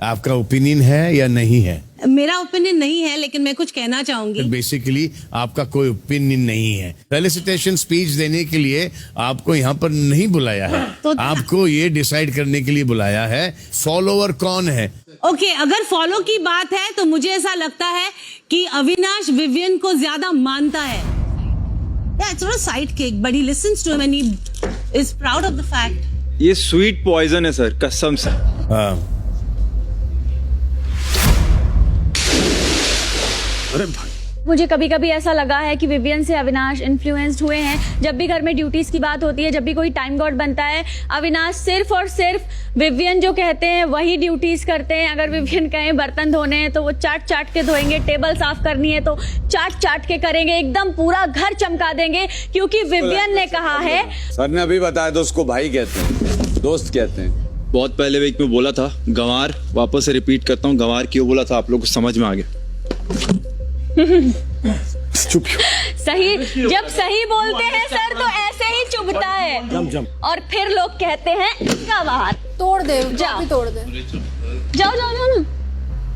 आपका ओपिनियन है या नहीं है? मेरा ओपिनियन नहीं है, लेकिन मैं कुछ कहना चाहूंगी। बेसिकली आपका कोई ओपिनियन नहीं है। फेलिसिटेशन स्पीच देने के लिए आपको यहाँ पर नहीं बुलाया है, तो आपको ये डिसाइड करने के लिए बुलाया है फॉलोअर कौन है। ओके, अगर फॉलो की बात है तो मुझे ऐसा लगता है कि अविनाश विवियन को ज्यादा मानता है। Yeah, it's not a sidekick, but he listens to him and he is proud of the fact. ये स्वीट पॉइजन है सर, कसम से। अरे भाई, मुझे कभी कभी ऐसा लगा है कि विवियन से अविनाश इन्फ्लुएंस्ड हुए हैं। जब भी घर में ड्यूटीज की बात होती है, जब भी कोई टाइम गॉड बनता है, अविनाश सिर्फ और सिर्फ विवियन जो कहते हैं वही ड्यूटीज करते हैं। अगर विवियन कहें बर्तन धोने हैं तो वो चाट चाट के धोएंगे, टेबल साफ करनी है तो चाट चाट के करेंगे, एकदम पूरा घर चमका देंगे, क्योंकि विवियन ने कहा है। सर ने अभी बताया तो उसको भाई कहते हैं, दोस्त कहते हैं। बहुत पहले वीक में बोला था गंवार, वापस से रिपीट करता हूँ, गंवार क्यों बोला था आप लोग को समझ में आ गया। चुप। सही, जब सही बोलते हैं सर तो ऐसे ही चुभता है। जम। और फिर लोग कहते हैं इसका बाहर तोड़ दे, जाओ तोड़ दे, जाओ जाओ जाओ ना।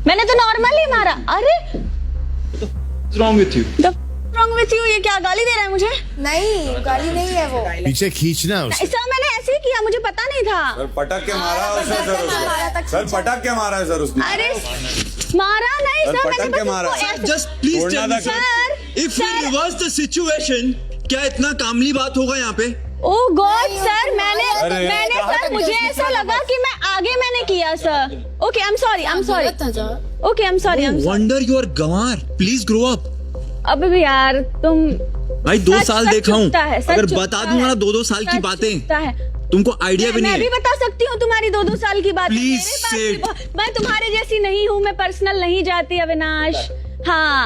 मैंने तो नॉर्मल ही मारा। अरे wrong with you, wrong with you, ये क्या गाली दे रहा है मुझे? नहीं, गाली नहीं है वो। पीछे खींचना उसको। सर मैंने ऐसे ही किया, मुझे पता नहीं था। सर पटक के मारा उसने सर पटक के मारा है सर उसने। अरे मारा नहीं सर, मैंने बस मारा। Just please tell me sir, if we reverse the situation, क्या इतना कामली बात होगा यहाँ पे? ओह गॉड सर, मैंने सर, मुझे ऐसा लगा कि मैं आगे मैंने किया sir. Okay, I am sorry, okay, I am sorry. Wonder you are गंवार, प्लीज ग्रो अप। अब भी यार तुम भाई 2 साल देखा हूँ, अगर सच बता दूंगा ना 2-2 साल की बातें। तुमको आइडिया भी नहीं मैं है। भी बता सकती हूँ तुम्हारी 2-2 साल की बात। Please मेरे बात की मैं तुम्हारे जैसी नहीं हूँ, मैं पर्सनल नहीं जाती अविनाश। हाँ,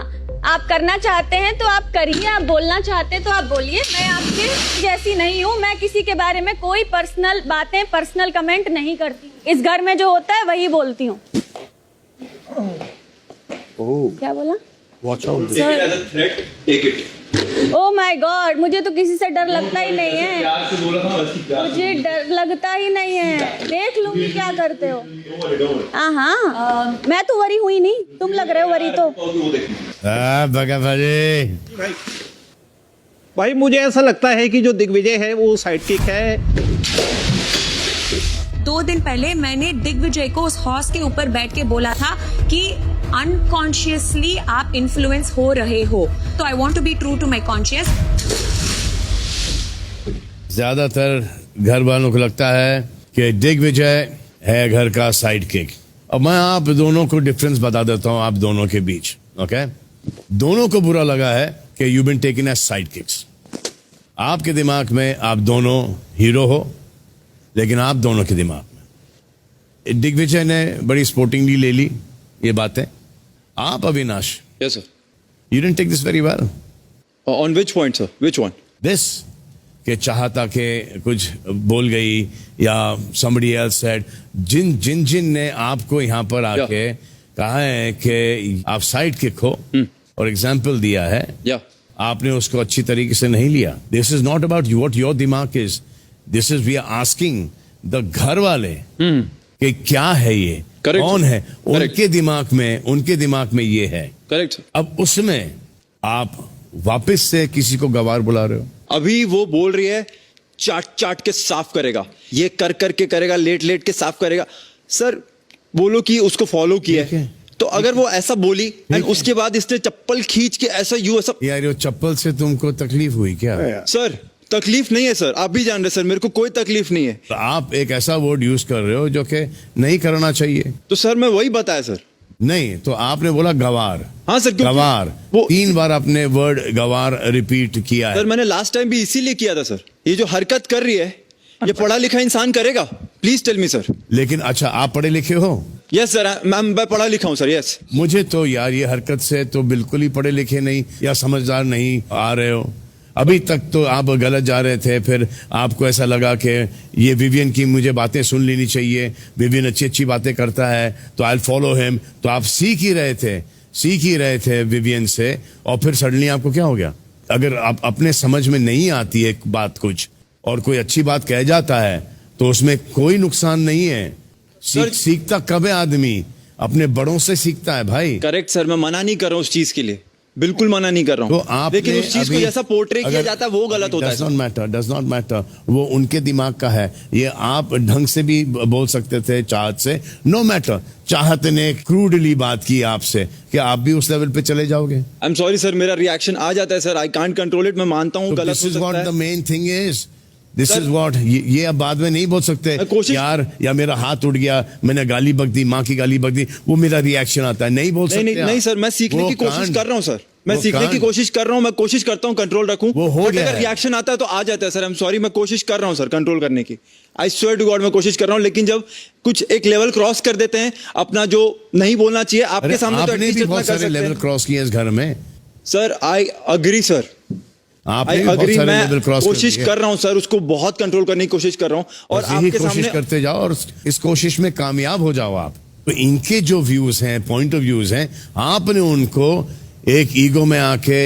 आप करना चाहते हैं तो आप करिए, आप बोलना चाहते हैं तो आप बोलिए। मैं आपके जैसी नहीं हूँ, मैं किसी के बारे में कोई पर्सनल बातें, पर्सनल कमेंट नहीं करती। इस घर में जो होता है वही बोलती हूँ। क्या बोला? Watch out. Oh my God, मुझे तो किसी से डर लगता ही नहीं है। मुझे डर लगता ही नहीं है। देख लूंगी क्या करते हो। हाँ, मैं तो वरी हुई नहीं, तुम लग रहे हो वरी तो। भाई मुझे ऐसा लगता है कि जो दिग्विजय है वो साइड किक है। 2 दिन पहले मैंने दिग्विजय को उस हॉर्स के ऊपर बैठ के बोला था कि अनकॉन्शियसली आप इन्फ्लुएंस हो रहे हो, तो I want to be true to my conscious. ज्यादातर घर वालों को लगता है कि दिग्विजय है घर का साइड किक। अब मैं आप दोनों को डिफरेंस बता देता हूं आप दोनों के बीच। ओके, दोनों को बुरा लगा है कि you been taken as sidekicks. आपके दिमाग में आप दोनों हीरो हो, लेकिन आप दोनों के दिमाग में दिग्विजय ने बड़ी स्पोर्टिंगली ले ली ये बातें। आप Avinash, yes sir, you didn't take this very well. On which point sir? Which one? This के चाहता के कुछ बोल गई या somebody else said, जिन ने आपको यहाँ पर आके कहा है कि आप साइड किक हो और एग्जाम्पल दिया है, आपने उसको अच्छी तरीके से नहीं लिया। This is not about you what your दिमाग is, this is we are asking the घर वाले कि क्या है ये, कौन है उनके दिमाग में ये है। करेक्ट। अब उसमें आप वापस से किसी को गवार बुला रहे हो। अभी वो बोल रही है चाट के साफ करेगा, ये कर करके करेगा, लेट के साफ करेगा। सर बोलो कि उसको फॉलो किया है, तो अगर वो ऐसा बोली एंड उसके बाद इसने चप्पल खींच के ऐसा यार ये चप्पल से तुमको तकलीफ हुई क्या? सर तकलीफ नहीं है सर, आप भी जान रहे सर, मेरे को कोई तकलीफ नहीं है। तो आप एक ऐसा वर्ड यूज कर रहे हो जो कि नहीं करना चाहिए। तो सर मैं वही बताया सर। नहीं तो आपने बोला गवार। हाँ सर, गवार वो 3 बार आपने वर्ड गवार रिपीट किया है। सर मैंने लास्ट टाइम भी इसीलिए किया था सर। ये जो हरकत कर रही है ये पढ़ा लिखा इंसान करेगा? Please tell me sir. लेकिन अच्छा आप पढ़े लिखे हो? यस सर, मैं पढ़ा लिखा हूँ सर। यस। मुझे तो यार ये हरकत से तो बिल्कुल ही पढ़े लिखे नहीं या समझदार नहीं आ रहे हो। अभी तक तो आप गलत जा रहे थे, फिर आपको ऐसा लगा कि ये विवियन की मुझे बातें सुन लेनी चाहिए, विवियन अच्छी बातें करता है तो आई फॉलो हिम। तो आप सीख ही रहे थे विवियन से, और फिर सडनली आपको क्या हो गया? अगर आप अपने समझ में नहीं आती है बात कुछ और कोई अच्छी बात कह जाता है तो उसमें कोई नुकसान नहीं है। सीखता कब है आदमी? अपने बड़ों से सीखता है भाई। करेक्ट सर, मैं मना नहीं कर रहा हूँ उस चीज के लिए, बिल्कुल मना नहीं कर रहा हूँ। तो आप लेकिन उस चीज को जैसा पोर्ट्रे किया जाता है वो गलत होता है। डज नॉट मैटर, वो उनके दिमाग का है। ये आप ढंग से भी बोल सकते थे, चाहत से, नो मैटर। चाहत ने क्रूडली बात की आपसे कि आप भी उस लेवल पे चले जाओगे। आई एम सॉरी सर, मेरा रिएक्शन आ जाता है sir, I can't control it. मैं मानता हूँ गलत हो सकता है। This is what the main thing is, this is what. ये अब बाद में नहीं बोल सकते यार या मेरा हाथ उठ गया, मैंने गाली बक दी, माँ की गाली बक दी, वो मेरा रिएक्शन आता है। नहीं बोल सकते। नहीं सर, मैं सीखने की कोशिश कर रहा हूँ सर, मैं सीखने की कोशिश कर रहा हूँ, मैं कोशिश करता हूँ कंट्रोल रखूं। वो हो गया। अगर रिएक्शन आता है तो आ जाता है सर। आई एम सॉरी, मैं कोशिश कर रहा हूँ सर कंट्रोल करने की। आई स्वेयर टू गॉड मैं कोशिश कर रहा हूँ, लेकिन जब कुछ एक लेवल क्रॉस कर देते हैं अपना, जो नहीं बोलना चाहिए आपके सामने, तो एटलीस्ट इतना कर सकते हैं। लेवल क्रॉस किया इस घर में sir. I agree sir, I agree. मैं कोशिश कर रहा हूँ सर, उसको बहुत कंट्रोल करने की कोशिश कर रहा हूँ, और आपके सामने करते जाओ और इस कोशिश में कामयाब हो जाओ आप। तो इनके जो व्यूज हैं, पॉइंट ऑफ व्यूज हैं, आपने उनको एक ईगो में आके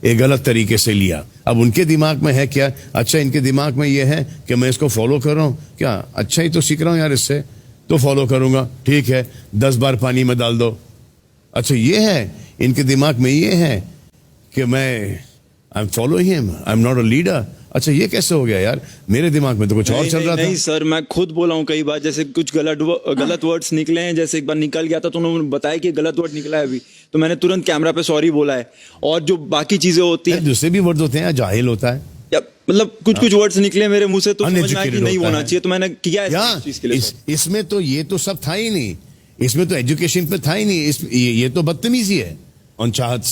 एक गलत तरीके से लिया। अब उनके दिमाग में है क्या? अच्छा इनके दिमाग में ये है कि मैं इसको फॉलो कर रहा हूँ, क्या अच्छा ही तो सीख रहा हूँ यार इससे, तो फॉलो करूंगा। ठीक है, 10 बार पानी में डाल दो। अच्छा ये है इनके दिमाग में, ये है कि मैं I am follow him, I am not a leader. अच्छा ये कैसे हो गया यार? मेरे दिमाग में तो कुछ और चल रहा था। नहीं सर, मैं खुद बोला हूँ कई बार, जैसे कुछ गलत वर्ड्स निकले हैं। जैसे एक बार निकल गया था तो उन्होंने बताया कि गलत वर्ड निकला है अभी, तो मैंने तुरंत कैमरा पे सॉरी बोला है। और जो बाकी चीजें होती हैं, दूसरे भी वर्ड होते हैं, जाहिल होता है, मतलब कुछ वर्ड्स निकले मेरे मुंह से तो समझ में आया कि नहीं होना चाहिए, तो मैंने किया है इस चीज के लिए। इसमें तो ये तो सब था ही नहीं, इसमें तो एजुकेशन पे था ही नहीं, ये तो बदतमीजी है ऑन चाहत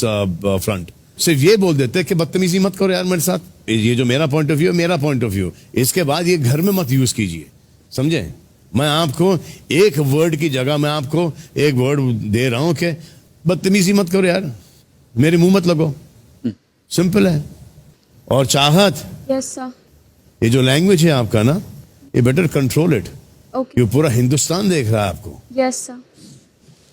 फ्रंट। सिर्फ ये बोल देते कि बदतमीजी मत करो यार मेरे साथ, ये जो मेरा पॉइंट ऑफ व्यू है मेरा पॉइंट ऑफ व्यू, इसके बाद ये घर में मत यूज कीजिए, समझे? मैं आपको एक वर्ड की जगह मैं आपको एक वर्ड दे रहा हूं कि बदतमीजी मत करो यार, मेरे मुंह मत लगो, सिंपल है। और चाहत, यस सर, ये जो लैंग्वेज है आपका ना, ये बेटर कंट्रोल इट। ओके, ये पूरा हिंदुस्तान देख रहा है आपको। Yes sir.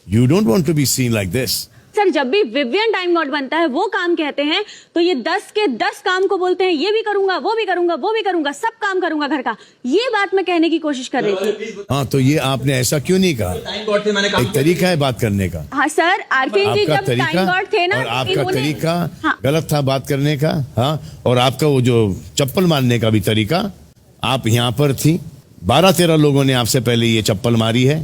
You don't want to be seen like this. Sir जब भी विवियन टाइम गॉड बनता है वो काम कहते हैं तो ये 10 के 10 काम को बोलते हैं, ये भी करूंगा, वो भी करूंगा, वो भी करूंगा, सब काम करूंगा घर का। ये बात मैं कहने की कोशिश कर रही थी। हाँ, तो ये आपने ऐसा क्यों नहीं कहा? एक तरीका है बात करने का। हाँ सर, आरफीन जी आपका जब टाइम तरीका गॉड थे ना, और आपका तरीका हाँ। गलत था बात करने का। हाँ, और आपका वो जो चप्पल मारने का भी तरीका, आप यहाँ पर थी, 12-13 लोगों ने आपसे पहले ये चप्पल मारी है।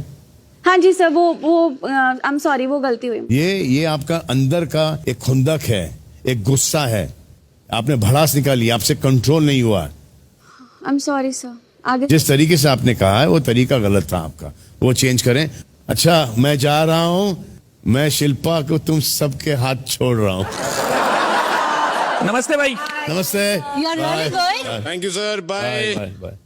हाँ जी सर, वो आई एम सॉरी, वो गलती हुई। ये आपका अंदर का एक खुंदक है, एक गुस्सा है, आपने भड़ास निकाली, आपसे कंट्रोल नहीं हुआ। आई एम सॉरी सर, आगे जिस तरीके से आपने कहा है वो तरीका गलत था आपका, वो चेंज करें। अच्छा, मैं जा रहा हूं, मैं शिल्पा को तुम सबके हाथ छोड़ रहा हूं। नमस्ते भाई। नमस्ते। Thank you sir, bye bye.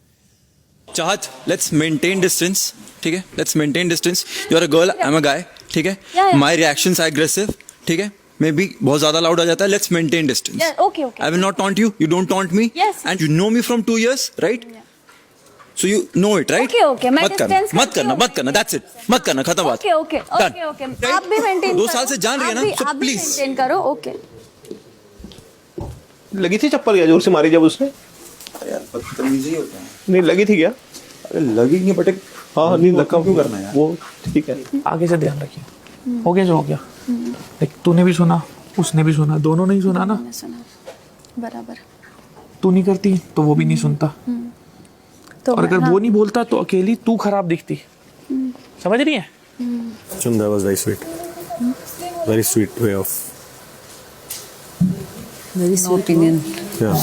Chahat, let's maintain distance, ठीक है? Let's maintain distance. You are a girl, I am a guy, ठीक है? माय रिएक्शंस आर एग्रेसिव, ठीक है? मे बी बहुत ज्यादा लाउड आ जाता है। Let's maintain distance. Okay okay. I will not taunt you, you don't taunt me, and you know me from 2 years, right? So you know it, right? Okay okay, मैं मत करना, that's it, मत करना, खत्म बात। Okay okay okay okay, आप भी maintain 2 साल से जान रही है ना, आप भी मेंटेन करो। ओके। लगी थी चप्पल, क्या जोर से मारी जब उसने? यार बदतमीजी होता है। नहीं लगी थी क्या? अरे लगी नहीं, बट हाँ नहीं लगा, क्यों करना है वो ठीक है। आगे से ध्यान रखिए। हो गया जो हो गया। देख, तूने भी सुना, उसने भी सुना, दोनों ने ही सुना ना। बराबर। तू नहीं करती तो वो भी नहीं सुनता, तो और अगर वो नहीं बोलता तो अकेली तू खराब दिखती। समझ रही है? Chum, that was very sweet. Very sweet way of. Very sweet opinion. Yeah.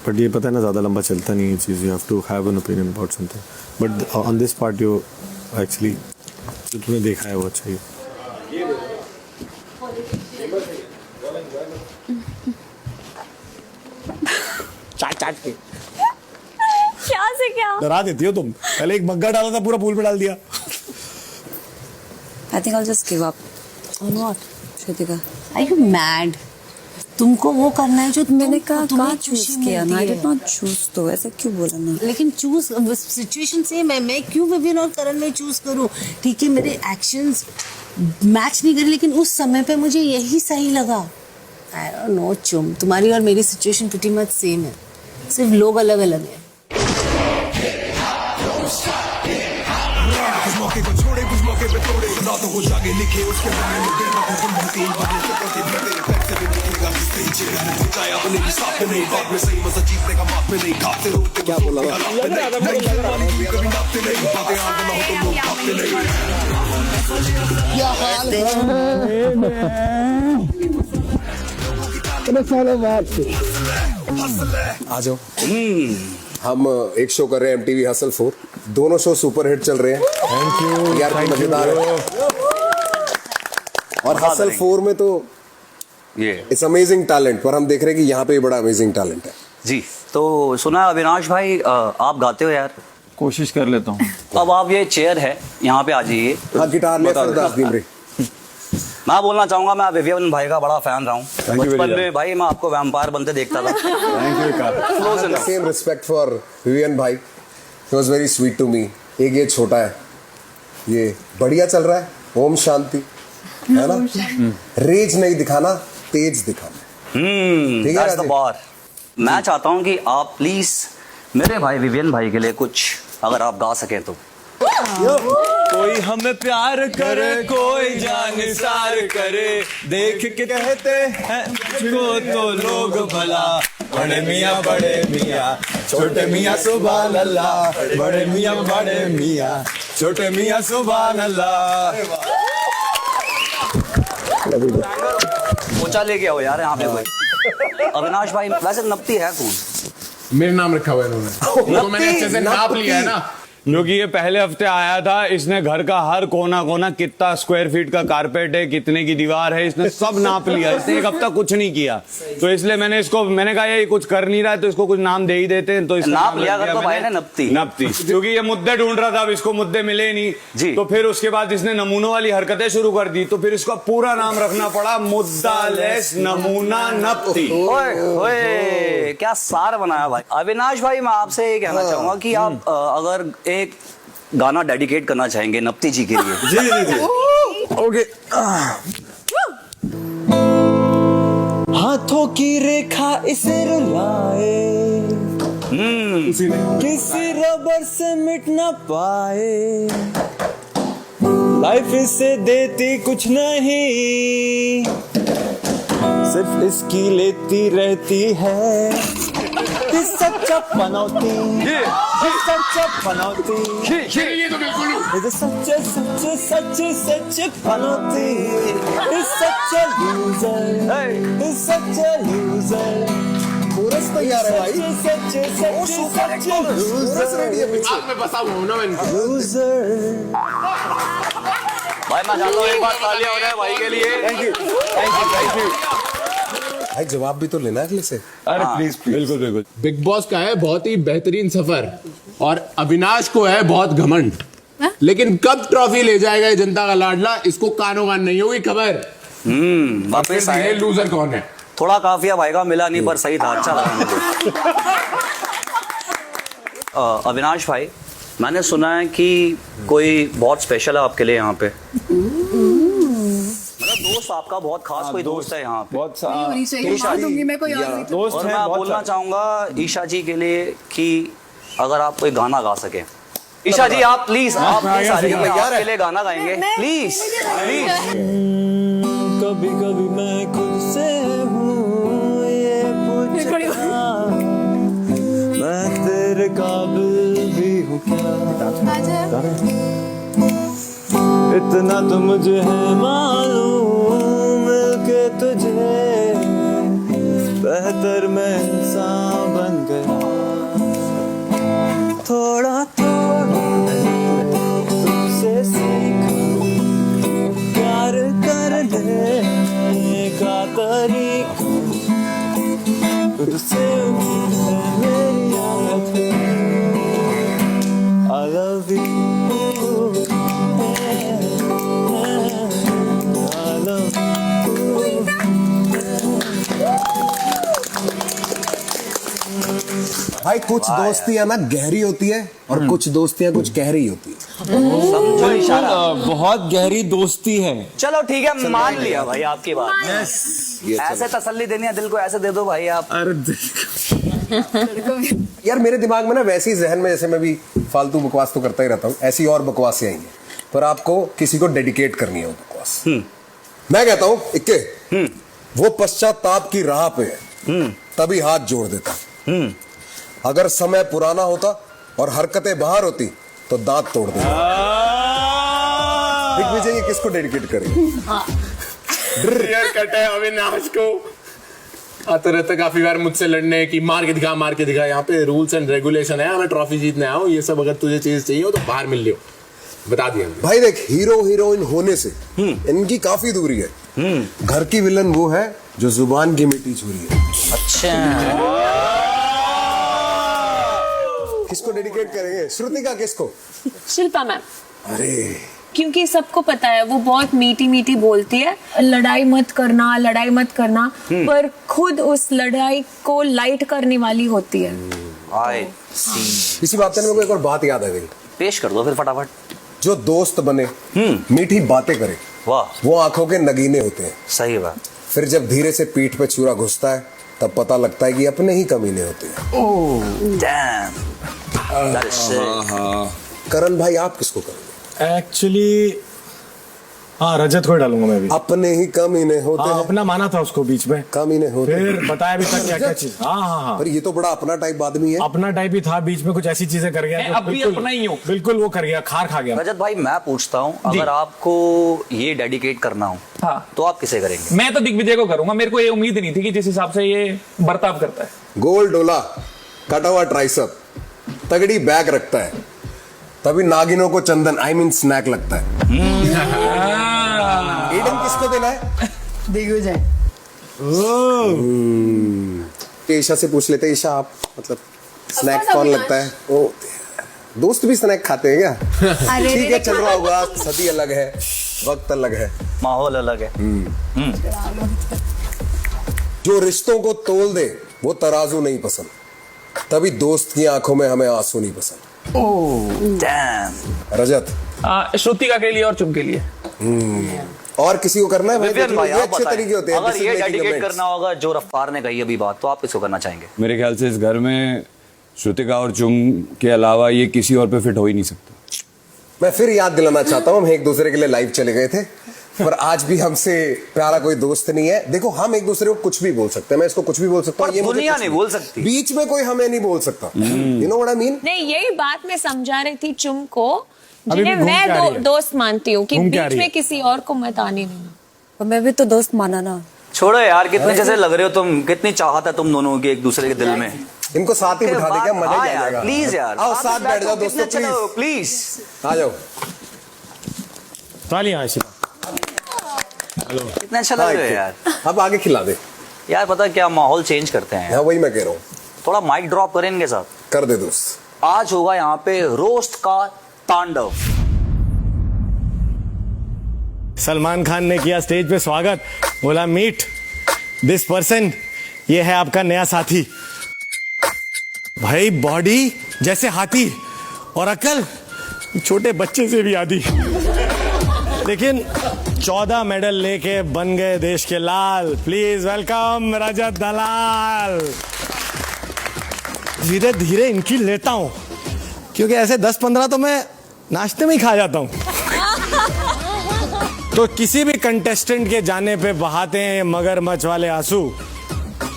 But ये पता है ना, ज़्यादा लंबा चलता नहीं है चीज़. You have to have an opinion about something. But on this part you actually जो तुमने देखा है वो अच्छा ही है. चाट के क्या से क्या डरा देती हो तुम. पहले एक मग्गा डाला था, पूरा पूल पे डाल दिया. I think I'll just give up. On what? Shrutika, are you mad? तुमको वो करना है जो मैंने कहा, तुम्हें चूज किया ना. I did not choose, तो ऐसे क्यों बोला ना? लेकिन चूज सिचुएशन सेम है. मैं क्यों विवियन और करण में चूज करूं? ठीक है, मेरे एक्शंस मैच नहीं करे, लेकिन उस समय पे मुझे यही सही लगा. I don't know, चुम, तुम्हारी और मेरी सिचुएशन pretty much सेम है, सिर्फ लोग अलग अलग हैं. कुछ मौके को छोड़े, कुछ मौके पे तोड़े, रातों को जागे लिखे उसके बारे में देना को तुम भूलती बदले से प्रति तेरे पैर से भी निकलेगा स्टेज से चाहे अपने भी साथ में नहीं, बात में सही मजा जीतने का माप में नहीं, खाते रोते क्या बोला नहीं, कभी नापते नहीं, बातें आगे ना हो तो लोग भागते नहीं. क्या हाल है? आ जाओ. हम एक शो कर रहे हैं MTV हसल 4. दोनों शो सुपर हिट चल रहे हैं. Thank you. यार मजेदार है. और हसल 4 में तो इट्स अमेजिंग टैलेंट, पर हम देख रहे हैं कि यहाँ पे बड़ा अमेजिंग टैलेंट है. जी, तो सुना अविनाश भाई, आप गाते हो यार? कोशिश कर लेता हूँ. अब आप ये चेयर है, यहाँ पे आ जाइए. हाँ, गिटार ले. मैं बोलना चाहूंगा, मैं विवियन भाई का बड़ा फैन रहा हूँ. बचपन में भाई मैं आपको वैम्पायर बनते देखता था. Thank you. Same respect for Vivian भाई. He was very sweet to me. एक ये छोटा है, ये बढ़िया चल रहा है. ओम शांति, है ना? रेज नहीं दिखाना, तेज दिखाना. That's the bar. मैं चाहता हूँ कि आप प्लीज मेरे भाई विवियन भाई के लिए कुछ अगर आप गा सके तो. कोई हमें प्यार करे, कोई जान सार करे, देख के कहते हैं मुझको तो लोग भला. बड़े मियाँ छोटे मियाँ सुभान अल्लाह, बड़े मियाँ छोटे मियाँ सुभान अल्लाह. पोचा लेके आओ यार यहाँ पे कोई. अविनाश भाई वैसे नपती है कौन? मेरा नाम रखा हुआ है इन्होंने. तो मैंने अच्छे से नाप लिया है ना. क्योंकि ये पहले हफ्ते आया था, इसने घर का हर कोना कोना, कितना स्क्वायर फीट का कारपेट है, कितने की दीवार है, इसने सब नाप लिया। इसने एक हफ्ता कुछ नहीं किया, तो इसलिए मैंने कहा ये कुछ कर नहीं रहा है तो इसको कुछ नाम दे ही देते हैं। तो नाप लिया तो भाई ने नपती, क्योंकि ये मुद्दे ढूंढ रहा था, अब इसको मुद्दे मिले नहीं, तो फिर उसके बाद इसने नमूनों वाली हरकतें शुरू कर दी, तो फिर इसका पूरा नाम रखना पड़ा, मुद्दालेस नमूना नपती। ओए क्या सार बनाया भाई। अविनाश भाई, मैं आपसे ये कहना चाहूंगा कि आप अगर एक गाना डेडिकेट करना चाहेंगे नपती जी के लिए। जी ओके। हाथों की रेखा इसे रुलाए, किसी रबर से मिट न पाए, लाइफ इसे देती कुछ नहीं, सिर्फ इसकी लेती रहती है। सच्चा पनौती, सच्चा पनौती, ये तो बिल्कुल सच्चे सच्चे सच्चे सच्चे पनौती, सच्चा लूजर, सच्चा लूजर। कोरस तैयार है भाई, सच्चे सच्चे सच्चे लूजर, आग में बसा हुआ हूं ना मैं। लूजर। भाई मैं चाहता हूँ एक बार तालियां हो जाए भाई के लिए। Thank you, thank you. भाई जवाब भी तो लेना है अगले से। अरे प्लीज, बिल्कुल बिल्कुल। बिग बॉस का है बहुत ही बेहतरीन सफर और अविनाश को है बहुत घमंड, लेकिन कब ट्रॉफी ले जाएगा ये जनता का लाडला, इसको कानो कान नहीं होगी खबर। वापस आए। लूजर कौन है? थोड़ा काफिया भाई का मिला नहीं, पर सही था, अच्छा लगा मुझे। अविनाश भाई, मैंने सुना है कि कोई बहुत स्पेशल है आपके लिए यहाँ पे, दोस्त आपका बहुत खास कोई दोस्त है यहाँ पे, बहुत दोस्त और मैं बोलना चाहूंगा ईशा जी के लिए कि अगर आप कोई गाना गा सके। ईशा जी आप प्लीज, आप आपके लिए गाना गाएंगे प्लीज प्लीज। कभी कभी मैं खुद से हूँ ये पूछता, मैं तेरे काबिल भी हूँ क्या, इतना तो मुझे है मालूम, मिलके तुझे बेहतर मैं इंसान बन गया, थोड़ा थोड़ा तुझसे सीखा प्यार करने का तरीका, तुझसे मेरी आदत I love you। भाई कुछ दोस्तियां ना गहरी होती है और कुछ दोस्तियां कुछ गहरी होती है। समझो इशारा, बहुत गहरी दोस्ती है। चलो ठीक है, मान लिया भाई आपकी बात। ऐसे तसल्ली देनी है दिल को, ऐसे दे दो भाई आप। यार मेरे दिमाग में ना वैसे ही जहन में, जैसे मैं भी फालतू बकवास तो करता ही रहता हूँ, ऐसी और बकवासें आएंगी, पर आपको किसी को डेडिकेट करनी है वो बकवास। मैं कहता हूँ इक्के, वो पश्चाताप की राह पे है तभी हाथ जोड़ देता, अगर समय पुराना होता और हरकतें बाहर होती तो दांत तोड़ देता। दिग्विजय ये किसको डेडिकेट करेंगे? क्लियर कट है अविनाश को। आते रहते काफी बार मुझसे लड़ने की, मार के दिखा। यहाँ पे रूल्स एंड रेगुलेशन है, मैं ट्रॉफी जीतने आया हूँ, ये सब अगर तुझे चीज चाहिए हो तो बाहर मिल लियो, बता दिया भाई। देख, हीरो हीरोइन होने से इनकी काफी दूरी है। घर की विलन वो है जो जुबान की मिट्टी चूरी है। अच्छा, किसको डेडिकेट करेंगे? श्रुतिका किसको? शिल्पा मैम। अरे क्योंकि सबको पता है वो बहुत मीठी मीठी बोलती है, लड़ाई मत करना, पर खुद उस लड़ाई को लाइट करने वाली होती है। इसी बात से मेरे को एक और बात याद आ गई, पेश कर दो फिर फटाफट। जो दोस्त बने मीठी बातें करे, वाह, वो आंखों के नगीने होते हैं। सही बात। फिर जब धीरे से पीठ पे छुरा घुसता है तब पता लगता है कि अपने ही कमीने होते हैं। करण भाई आप किसको करोगे? एक्चुअली हाँ, रजत को ही डालूंगा मैं भी। अपने ही कमीने होते हैं। अपना माना था उसको बीच में, कमीने होते हैं। फिर बताया भी था क्या क्या चीज। हाँ, पर ये तो बड़ा अपना टाइप आदमी है। अपना टाइप ही था, बीच में कुछ ऐसी चीजें कर गया, अब भी अपना ही हूँ। बिल्कुल वो कर गया, खार खा गया। रजत भाई मैं पूछता हूँ, अगर आपको ये डेडिकेट करना हो तो आप किसे करेंगे? मैं तो दिग्विजय को करूंगा, मेरे को ये उम्मीद नहीं थी कि जिस हिसाब से ये बर्ताव करता है। गोल डोला, कटा हुआ ट्राइसेप, तगड़ी बैक रखता है, तभी नागिनों को चंदन आई मीन स्नैक लगता है। ईडन किसको देना है? दिग्विजय। ईशा से पूछ लेते हैं, ईशा आप मतलब स्नैक कौन लगता है? ओ दोस्त भी स्नैक खाते हैं क्या? ठीक है, चल रहा होगा, सदी अलग है, वक्त अलग है, माहौल अलग है। जो रिश्तों को तोल दे वो तराजू नहीं पसंद, तभी दोस्त की आंखों में हमें आंसू नहीं पसंद। रजत, श्रुतिका के लिए और चुम के लिए। और किसी को करना है? विवियन भाई, ये आप अच्छे बताएं, तरीके होते हैं अगर ये decision making डेडिकेट moments। करना होगा जो रफ्तार ने कही अभी बात, तो आप किसको करना चाहेंगे? मेरे ख्याल से इस घर में श्रुतिका और चुम के अलावा ये किसी और पे फिट हो ही नहीं सकता। मैं फिर याद दिलाना चाहता हूँ, हम एक दूसरे के लिए लाइव चले गए थे, पर आज भी हमसे प्यारा कोई दोस्त नहीं है। देखो, हम एक दूसरे को कुछ भी बोल सकते हैं, मैं इसको कुछ भी बोल सकता हूँ, ये मुझे दुनिया कुछ नहीं बोल सकती। बीच में कोई हमें नहीं बोल सकता। You know what I mean? नहीं, यही बात मैं समझा रही थी चुम को, अभी जिन्हें भी घूम के आ रही मैं है। दोस्त मानती हूँ, कि घूम के आ बीच रही है। में किसी और को मत आने देना। मैं भी तो दोस्त माना ना। छोड़ो यार, कितने जैसे लग रहे हो तुम, कितनी चाहत है तुम दोनों की एक दूसरे के दिल में। इनको साथ ही बिठा दे क्या? मजा ही आ जाएगा। प्लीज यार, आओ साथ बैठ जाओ दोस्तों, प्लीज आ जाओ। तालियां आशीष। कितना अच्छा लग रहा है यार। अब आगे खिला दे यार, पता है क्या, माहौल चेंज करते हैं। हाँ, वही मैं कह रहा हूँ, थोड़ा माइक ड्रॉप करें इनके साथ। कर दे दोस्त। आज होगा यहाँ पे रोस्ट का तांडव। सलमान खान ने किया स्टेज पे स्वागत, बोला मीट दिस पर्सन, ये है आपका नया साथी। भाई बॉडी जैसे हाथी और अकल छोटे बच्चे से भी आधी, लेकिन 14 मेडल लेके बन गए देश के लाल। प्लीज वेलकम रजत दलाल। धीरे धीरे इनकी लेता हूं, क्योंकि ऐसे 10-15 तो मैं नाश्ते में ही खा जाता हूं। तो किसी भी कंटेस्टेंट के जाने पे बहाते हैं मगरमच्छ वाले आंसू,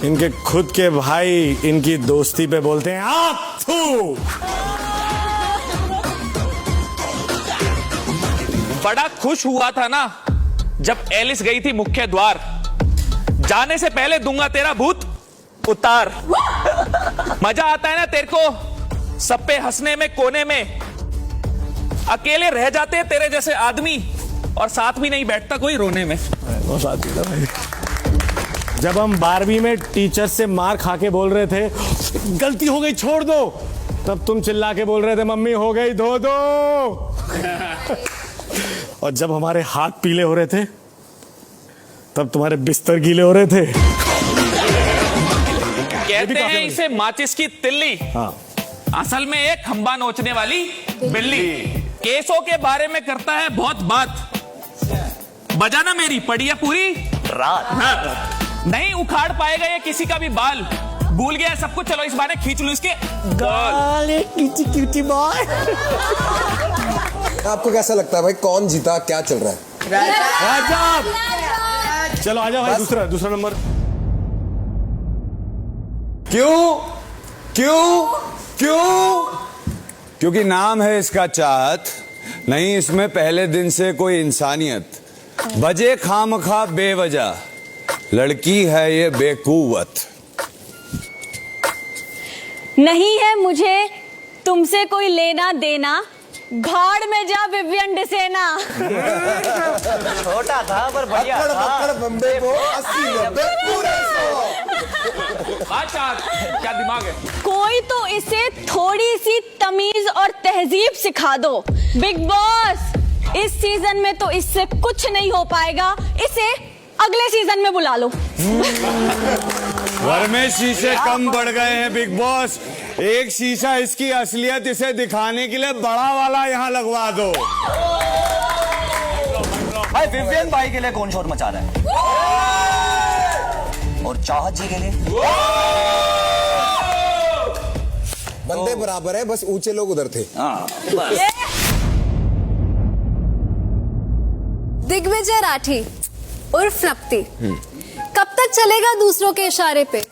इनके खुद के भाई इनकी दोस्ती पे बोलते हैं आप थू। बड़ा खुश हुआ था ना जब एलिस गई थी मुख्य द्वार, जाने से पहले दूंगा तेरा भूत उतार। मजा आता है ना तेरे को सब पे हंसने में, कोने में। अकेले रह जाते हैं तेरे जैसे आदमी, और साथ भी नहीं बैठता कोई रोने में। वो साथ ही था भाई। जब हम 12वीं में टीचर से मार खा के बोल रहे थे गलती हो गई छोड़ दो, तब तुम चिल्ला के बोल रहे थे मम्मी हो गई धो दो। और जब हमारे हाथ पीले हो रहे थे, तब तुम्हारे बिस्तर गीले हो रहे थे। कहते हैं इसे माचिस की तिल्ली, हाँ। असल में एक खंबा नोचने वाली बिल्ली। केसों के बारे में करता है बहुत बात, बजाना मेरी पड़ी है पूरी रात। हाँ। नहीं उखाड़ पाएगा ये किसी का भी बाल, भूल गया सब कुछ। चलो इस बार खींच लूं इसके गाल। Cutie boy. आपको कैसा लगता है भाई, कौन जीता, क्या चल रहा है? राजा। चलो आजा भाई, दूसरा नंबर। क्यों क्यों क्यों? क्योंकि नाम है इसका चाहत, नहीं इसमें पहले दिन से कोई इंसानियत। बजे खामखा बेवजह, लड़की है ये बेकुवत। नहीं है मुझे तुमसे कोई लेना देना, भाड़ में जा विवियन डिसेना। छोटा था पर बढ़िया था। बम्बे को 80-90 पूरे 100। अच्छा क्या दिमाग है। कोई तो इसे थोड़ी सी तमीज और तहजीब सिखा दो। बिग बॉस, इस सीजन में तो इससे कुछ नहीं हो पाएगा, इसे अगले सीजन में बुला लो। घर में शीशे कम बढ़ गए हैं बिग बॉस, एक शीशा इसकी असलियत इसे दिखाने के लिए बड़ा वाला यहाँ लगवा दो। भाई विवियन भाई के लिए कौन शोर मचा रहा है? और चाहत जी के लिए बंदे बराबर है, बस ऊंचे लोग उधर थे। दिग्विजय राठी उर्फ नप्ती, कब तक चलेगा दूसरों के इशारे पे?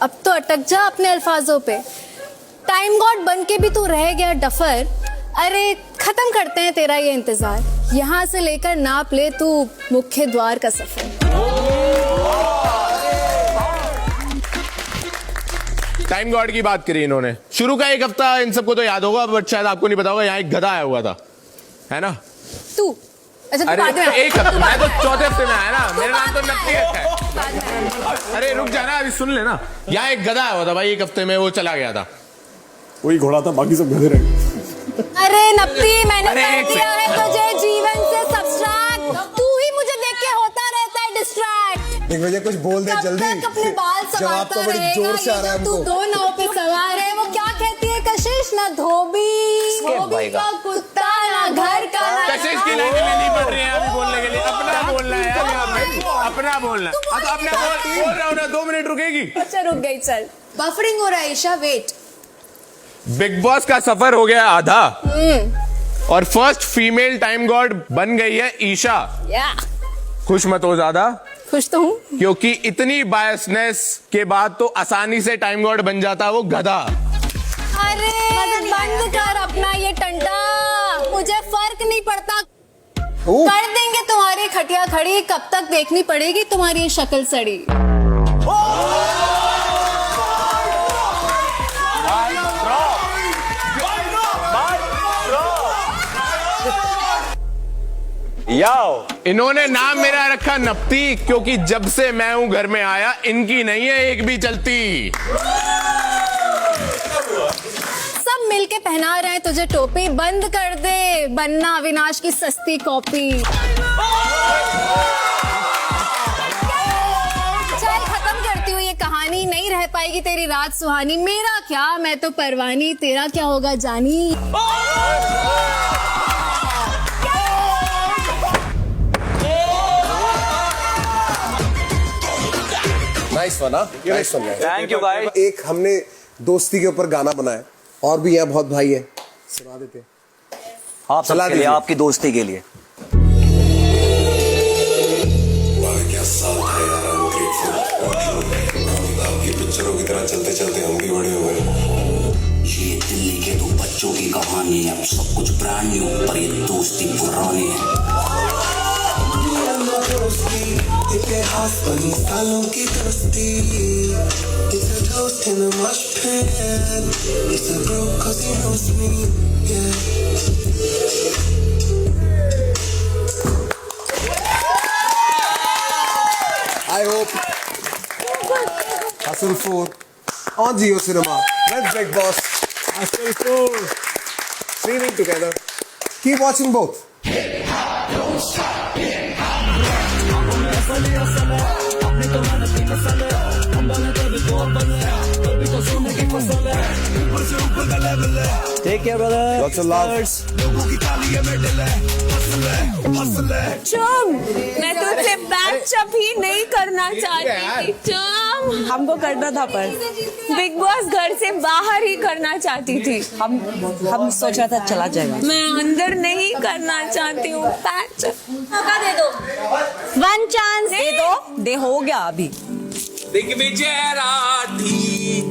अब तो अटक जा अपने अल्फाजों पे। टाइम गॉड बन के भी तू रह गया डफर। अरे खत्म करते हैं तेरा ये इंतजार, यहाँ से लेकर नाप ले तू मुख्य द्वार का सफर। टाइम गॉड की बात करी इन्होंने। शुरू का एक हफ्ता इन सबको तो याद होगा, बट शायद आपको नहीं पता होगा, यहाँ एक गधा आया हुआ था, है ना? तू अच्छा तू अरे बाद में एक हफ्ते, मैं तो चौथे हफ्ते में आया ना, मेरा नाम तो नत्ती है। अरे रुक जाना, अभी सुन लेना। यहाँ एक गधा आया हुआ था भाई, एक हफ्ते में वो चला गया था। वही घोड़ा था, बाकी सब गधे रहे। अरे नप्ती, मैंने कर दिया है तुझे जीवन से सब्सट्रैक्ट। तू ही मुझे देख के होता रहता है डिस्ट्रैक्ट। एक वजह कुछ बोल दे जल्दी। अपने बाल जवाब तो बड़ी जोर से आ रहा है तू हमको। दो नाव पे सवार है, वो क्या कहती है कशिश ना धोबी, धोबी का कुत्ता ना घर का ना। कशिश की लाइन में नहीं पड़ रही है अभी बोलने के लिए, अपना बोलना है यार यहाँ पे, अपना बोलना। तो अपना बोल रहा हूँ ना, 2 मिनट रुकेगी? अच्छा रुक गई, चल। बफरिंग हो रहा है ईशा, वेट। बिग बॉस का सफर हो गया आधा और फर्स्ट फीमेल टाइम गॉड बन गई है ईशा। खुश मत हो ज्यादा। खुश तो हूँ, क्योंकि इतनी बायसनेस के बाद तो आसानी से टाइम गॉड बन जाता वो गधा। अरे बंद कर अपना ये टंटा, मुझे फर्क नहीं पड़ता। कर देंगे तुम्हारी खटिया खड़ी, कब तक देखनी पड़ेगी तुम्हारी ये शक्ल सड़ी। याओ, इन्होंने नाम मेरा रखा नप्ती, क्योंकि जब से मैं हूं घर में आया इनकी नहीं है एक भी चलती। सब मिलके पहना रहे हैं तुझे टोपी, बंद कर दे बनना अविनाश की सस्ती कॉपी। चल खत्म करती हूँ ये कहानी, नहीं रह पाएगी तेरी रात सुहानी। मेरा क्या, मैं तो परवानी, तेरा क्या होगा जानी। Nice one, nice one. Thank you guys. एक हमने दोस्ती के ऊपर गाना बनाया, और भी यहाँ बहुत भाई है, सुना देते। आप सबके लिए, आपकी दोस्ती के लिए। क्या साल था यार, आपकी पिक्चरों की तरह चलते चलते हम भी बड़े हो गए। ये दिल्ली के 2 बच्चों की कहानी है, अब सब कुछ ब्रांड न्यू पर ये दोस्ती पुरानी है। इतिहास बनी सालों की दोस्ती। It's a toast in a mosh pit. It's a bro 'cause he knows me. Yeah. I hope Hustle 4 on Jio Cinema. Let's Big Boss. Hustle 4 streaming together. Keep watching both. Take care, brother. Lots of love. चुम, मैं तुझसे backup ही नहीं करना चाहती थी। चुम, हमको करना था पर बिग बॉस घर से बाहर ही करना चाहती थी। हम सोच रहा था चला जाएगा। मैं अंदर नहीं करना चाहती हूँ बैकअप। मौका दे दो, 1 चांस दे दो। दे हो गया अभी। दिग्विजय राठी,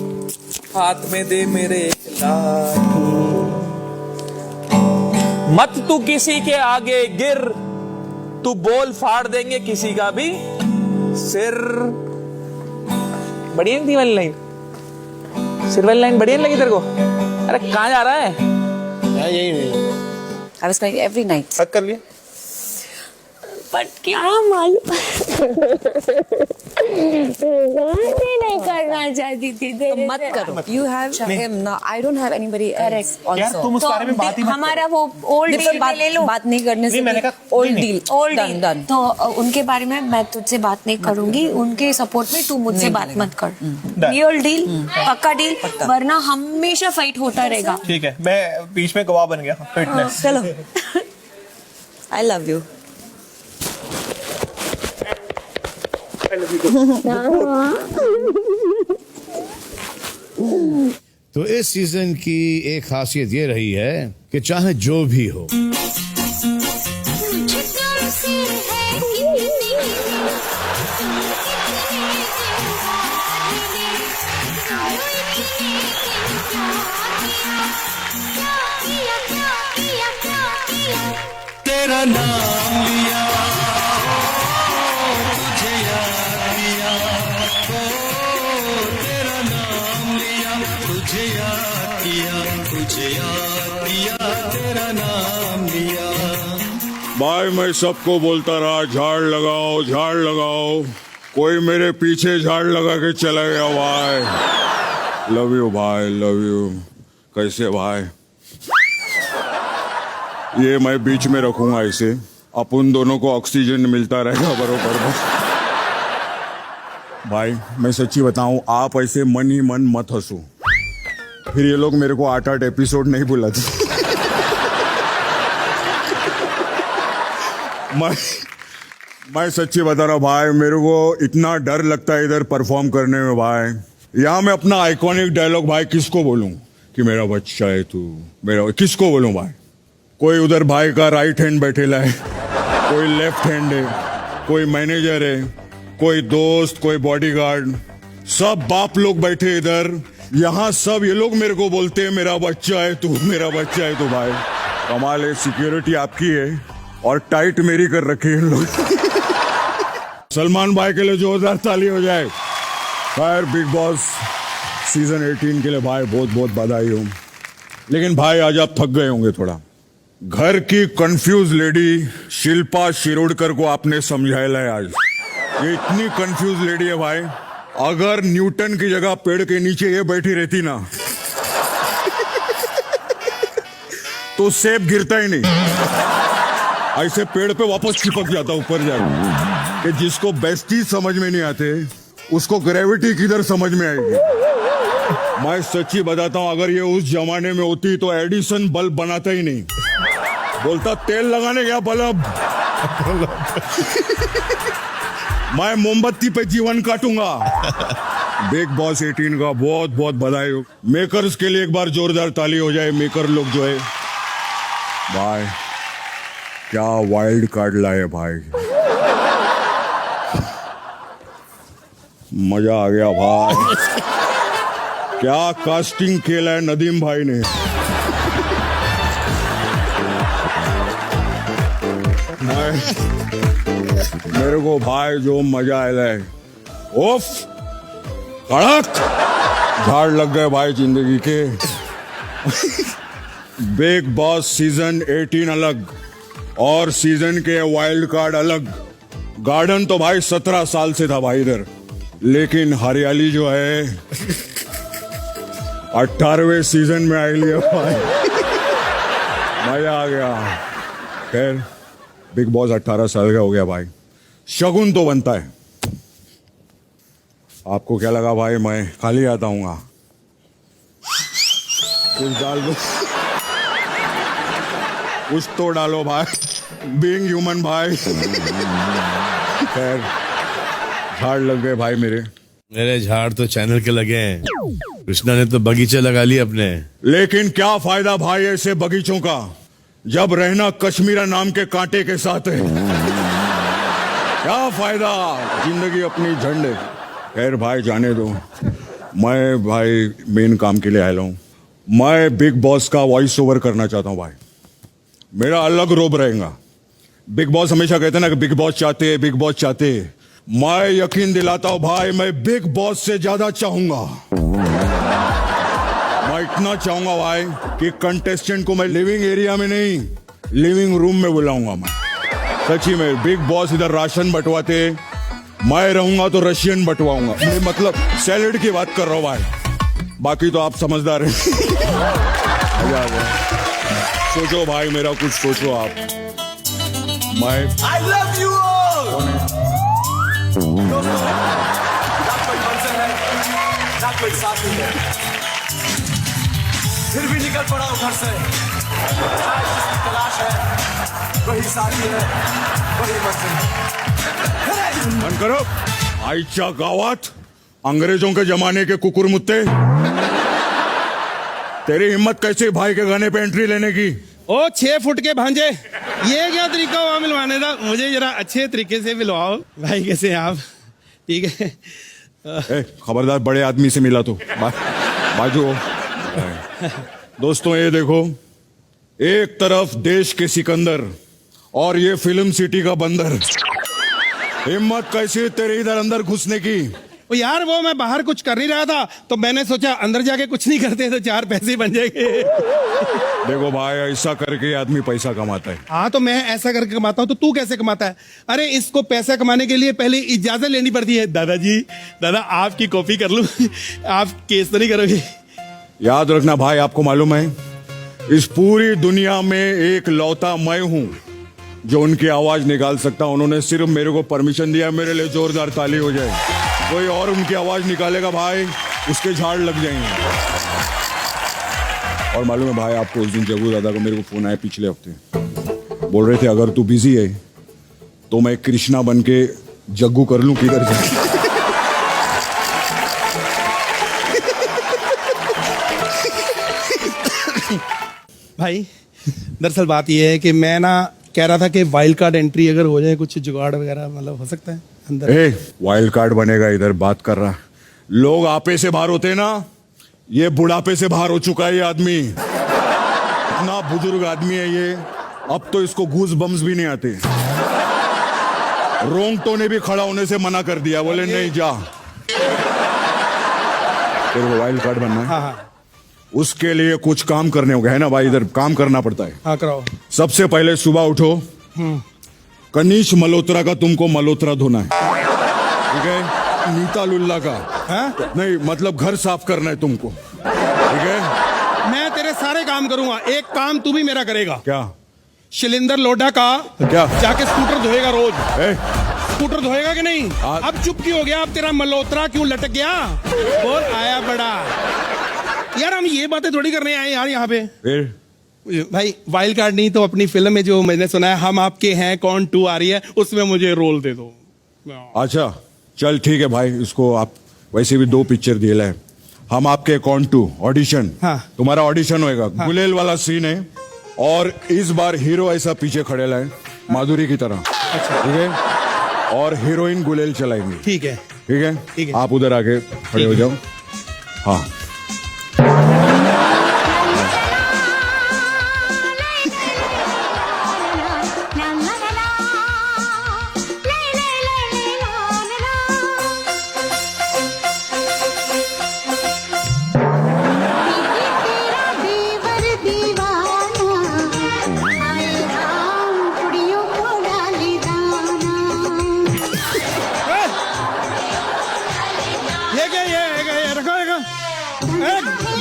हाथ में दे मेरे लाठी। मत तू किसी के आगे गिर, तू बोल फाड़ देंगे किसी का भी सिर। बढ़िया नहीं थी वाली लाइन? सिर वाली लाइन बढ़िया लगी तेरे को? अरे कहाँ जा रहा है? I was crying every night. हक कर लिया? बट क्या मालूम नहीं करना चाहती थी तेरे मत करो। You have him now. I don't have anybody else. यार तुम उस बारे में बात ही मत करो। हमारा वो ओल्ड डील ले लो। बात नहीं करने से ओल्ड डील डन। तो उनके बारे में मैं तुझसे बात नहीं करूंगी, उनके सपोर्ट में तू मुझसे बात मत कर। ये ओल्ड डील, पक्का डील, वरना हमेशा फाइट होता रहेगा। ठीक है, मैं बीच में गवाह बन गया। फिटनेस चलो। I love you. तो इस सीजन की एक खासियत ये रही है कि चाहे जो भी हो, तेरा नाम लिया, तुझे याद किया, तेरा नाम लिया, नाम लिया। भाई मैं सबको बोलता रहा झाड़ लगाओ, कोई मेरे पीछे झाड़ लगा के चला गया भाई। लव यू भाई, लव यू। कैसे भाई? ये मैं बीच में रखूंगा इसे, अपन दोनों को ऑक्सीजन मिलता रहेगा बरोबर। भाई मैं सच्ची बताऊं, आप ऐसे मन ही मन मत हंसो, फिर ये लोग मेरे को 8 एपिसोड नहीं बुलाते। मैं सच्ची बता रहा भाई, मेरे को इतना डर लगता है इधर परफॉर्म करने में भाई। यहाँ मैं अपना आइकॉनिक डायलॉग भाई किसको बोलूं कि मेरा बच्चा है तू, मेरा किसको बोलूं भाई? कोई उधर भाई का राइट हैंड बैठेला है, कोई लेफ्ट हैंड है, कोई मैनेजर है, कोई दोस्त, कोई बॉडीगार्ड, सब बाप लोग बैठे इधर। यहाँ सब ये लोग मेरे को बोलते हैं मेरा बच्चा है तू, मेरा बच्चा है तू। भाई कमाल है, सिक्योरिटी आपकी है और टाइट मेरी कर रखी है इन लोग। सलमान भाई के लिए जोरदार ताली हो जाए। खैर बिग बॉस सीजन 18 के लिए भाई बहुत बहुत बधाई हो। लेकिन भाई आज आप थक गए होंगे थोड़ा। घर की कंफ्यूज लेडी शिल्पा शिरोडकर को आपने समझाया है आज। ये इतनी कंफ्यूज लेडी है भाई, अगर न्यूटन की जगह पेड़ के नीचे ये बैठी रहती ना तो सेब गिरता ही नहीं, ऐसे पेड़ पे वापस चिपक जाता ऊपर जाकर। कि जिसको बेस्ट चीज समझ में नहीं आते उसको ग्रेविटी किधर समझ में आएगी। मैं सच्ची बताता हूं, अगर ये उस जमाने में होती तो एडिसन बल्ब बनाता ही नहीं, बोलता तेल लगाने गया बल्ब। मैं मोमबत्ती पे जीवन काटूंगा। बिग बॉस 18 का बहुत बहुत बधाई हो। मेकर्स के लिए एक बार जोरदार ताली हो जाए। मेकर लोग जो है भाई, क्या वाइल्ड कार्ड लाए भाई, मजा आ गया भाई। क्या कास्टिंग खेला है नदीम भाई ने। मेरे को भाई जो मजा आया है, ओफ कड़क झाड़ लग गए भाई जिंदगी के। बिग बॉस सीजन 18 अलग और सीजन के वाइल्ड कार्ड अलग। गार्डन तो भाई 17 साल से था भाई इधर, लेकिन हरियाली जो है 18वें सीजन में आई लिया भाई, मजा आ गया। खैर बिग बॉस 18 साल का हो गया भाई, शगुन तो बनता है। आपको क्या लगा भाई मैं खाली आता हूँ? कुछ डाल दो, कुछ तो डालो भाई, बीइंग ह्यूमन भाई। खैर झाड़ लग गए भाई मेरे झाड़ तो चैनल के लगे हैं, कृष्णा ने तो बगीचे लगा लिए अपने। लेकिन क्या फायदा भाई ऐसे बगीचों का जब रहना कश्मीरा नाम के कांटे के साथ है। क्या फायदा, जिंदगी अपनी झंड है। खैर भाई जाने दो, मैं भाई मेन काम के लिए आया हूँ। मैं बिग बॉस का वॉइस ओवर करना चाहता हूँ भाई, मेरा अलग रोब रहेगा। बिग बॉस हमेशा कहते ना कि बिग बॉस चाहते, बिग बॉस चाहते। मैं यकीन दिलाता हूं भाई, मैं बिग बॉस से ज्यादा चाहूंगा। मैं इतना चाहूंगा भाई कि कंटेस्टेंट को मैं लिविंग एरिया में नहीं, लिविंग रूम में बुलाऊंगा। मैं सच्ची में, बिग बॉस इधर राशन बंटवाते, मैं रहूंगा तो रशियन बंटवाऊंगा। मैं मतलब सैलेड की बात कर रहा हूं भाई, बाकी तो आप समझदार हैं। मजा आ गया। सोचो भाई मेरा कुछ सोचो आप। मैं I love you all। दोस्तों, ना कोई मंजिल है, ना कोई साथी है, फिर भी निकल पड़ा हूं घर से। आज जिसकी तलाश है वही साथी है, वही मंजिल है। बंद करो। आईच्या गावात अंग्रेजों के जमाने के कुकुर मुत्ते, तेरी हिम्मत कैसे भाई के गाने पे एंट्री लेने की? ओ 6 फुट के भांजे, ये क्या तरीका हुआ मिलवाने का? मुझे जरा अच्छे तरीके से मिलवाओ भाई। कैसे हैं आप? ठीक है। खबरदार बड़े आदमी से मिला तो बाजू। दोस्तों ये देखो, एक तरफ देश के सिकंदर और ये फिल्म सिटी का बंदर। हिम्मत कैसी तेरे इधर अंदर घुसने की? वो यार वो मैं बाहर कुछ कर नहीं रहा था तो मैंने सोचा अंदर जाके कुछ नहीं करते तो 4 पैसे बन जाएंगे। देखो भाई, ऐसा करके आदमी पैसा कमाता है। हाँ तो मैं ऐसा करके कमाता हूँ, तो तू कैसे कमाता है? अरे इसको पैसा कमाने के लिए पहले इजाजत लेनी पड़ती है। दादाजी, दादा आपकी कॉपी कर लूं? आप केस तो नहीं करोगे? याद रखना भाई, आपको मालूम है इस पूरी दुनिया में एक लौता मैं हूं जो उनकी आवाज निकाल सकता। उन्होंने सिर्फ मेरे को परमिशन दिया, मेरे लिए जोरदार ताली हो जाए। कोई और उनकी आवाज निकालेगा भाई, उसके झाड़ लग जाएंगे। और मालूम है भाई आपको, उस दिन जग्गू दादा को मेरे को फोन आया पिछले हफ्ते, बोल रहे थे अगर तू बिजी है तो मैं कृष्णा बन के जग्गू कर लूं किधर जाए। भाई दरअसल बात यह है कि मैं ना कह रहा था कि वाइल्ड कार्ड एंट्री अगर हो जाए, कुछ जुगाड़ वगैरह मतलब हो सकता है अंदर। वाइल्ड कार्ड बनेगा, इधर बात कर रहा। लोग आपे से बाहर होते ना, ये बुढ़ापे से बाहर हो चुका है ये आदमी। इतना बुजुर्ग आदमी है ये, अब तो इसको गूज बम्स भी नहीं आते। रोंगटो ने भी खड़ा होने से मना कर दिया, बोले नहीं जा। तेरे को वाइल्ड कार्ड बनना है? हाँ। उसके लिए कुछ काम करने होगा, है ना भाई? इधर काम करना पड़ता है। हाँ कराओ। सबसे पहले सुबह उठो, कनीश मल्होत्रा का तुमको मल्होत्रा धोना है, ठीक है? नीता लुल्ला का नहीं, मतलब घर साफ करना है तुमको, ठीक है? मैं तेरे सारे काम करूंगा, एक काम तू भी मेरा करेगा। क्या? शैलेंद्र लोढ़ा का क्या? जाके स्कूटर धोएगा रोज। स्कूटर धोएगा कि नहीं? अब चुप क्यों हो गया? अब तेरा मल्होत्रा क्यों लटक गया? बोल आया बड़ा। यार हम ये बातें थोड़ी करने आए यार यहाँ पे। भाई वाइल्ड कार्ड नहीं तो अपनी फिल्म में जो मैंने सुना है हम आपके हैं कौन 2 आ रही है, उसमें मुझे रोल दे दो। अच्छा चल ठीक है भाई, इसको आप वैसे भी 2 पिक्चर दिए है। हम आपके कौन 2 ऑडिशन। हाँ। तुम्हारा ऑडिशन होएगा। हाँ। गुलेल वाला सीन है और इस बार हीरो ऐसा पीछे खड़े लाए माधुरी की तरह। अच्छा ठीक है, और हीरोइन गुलेल चलाएंगे। ठीक है ठीक है, ठीक है। आप उधर आके खड़े हो जाओ। हाँ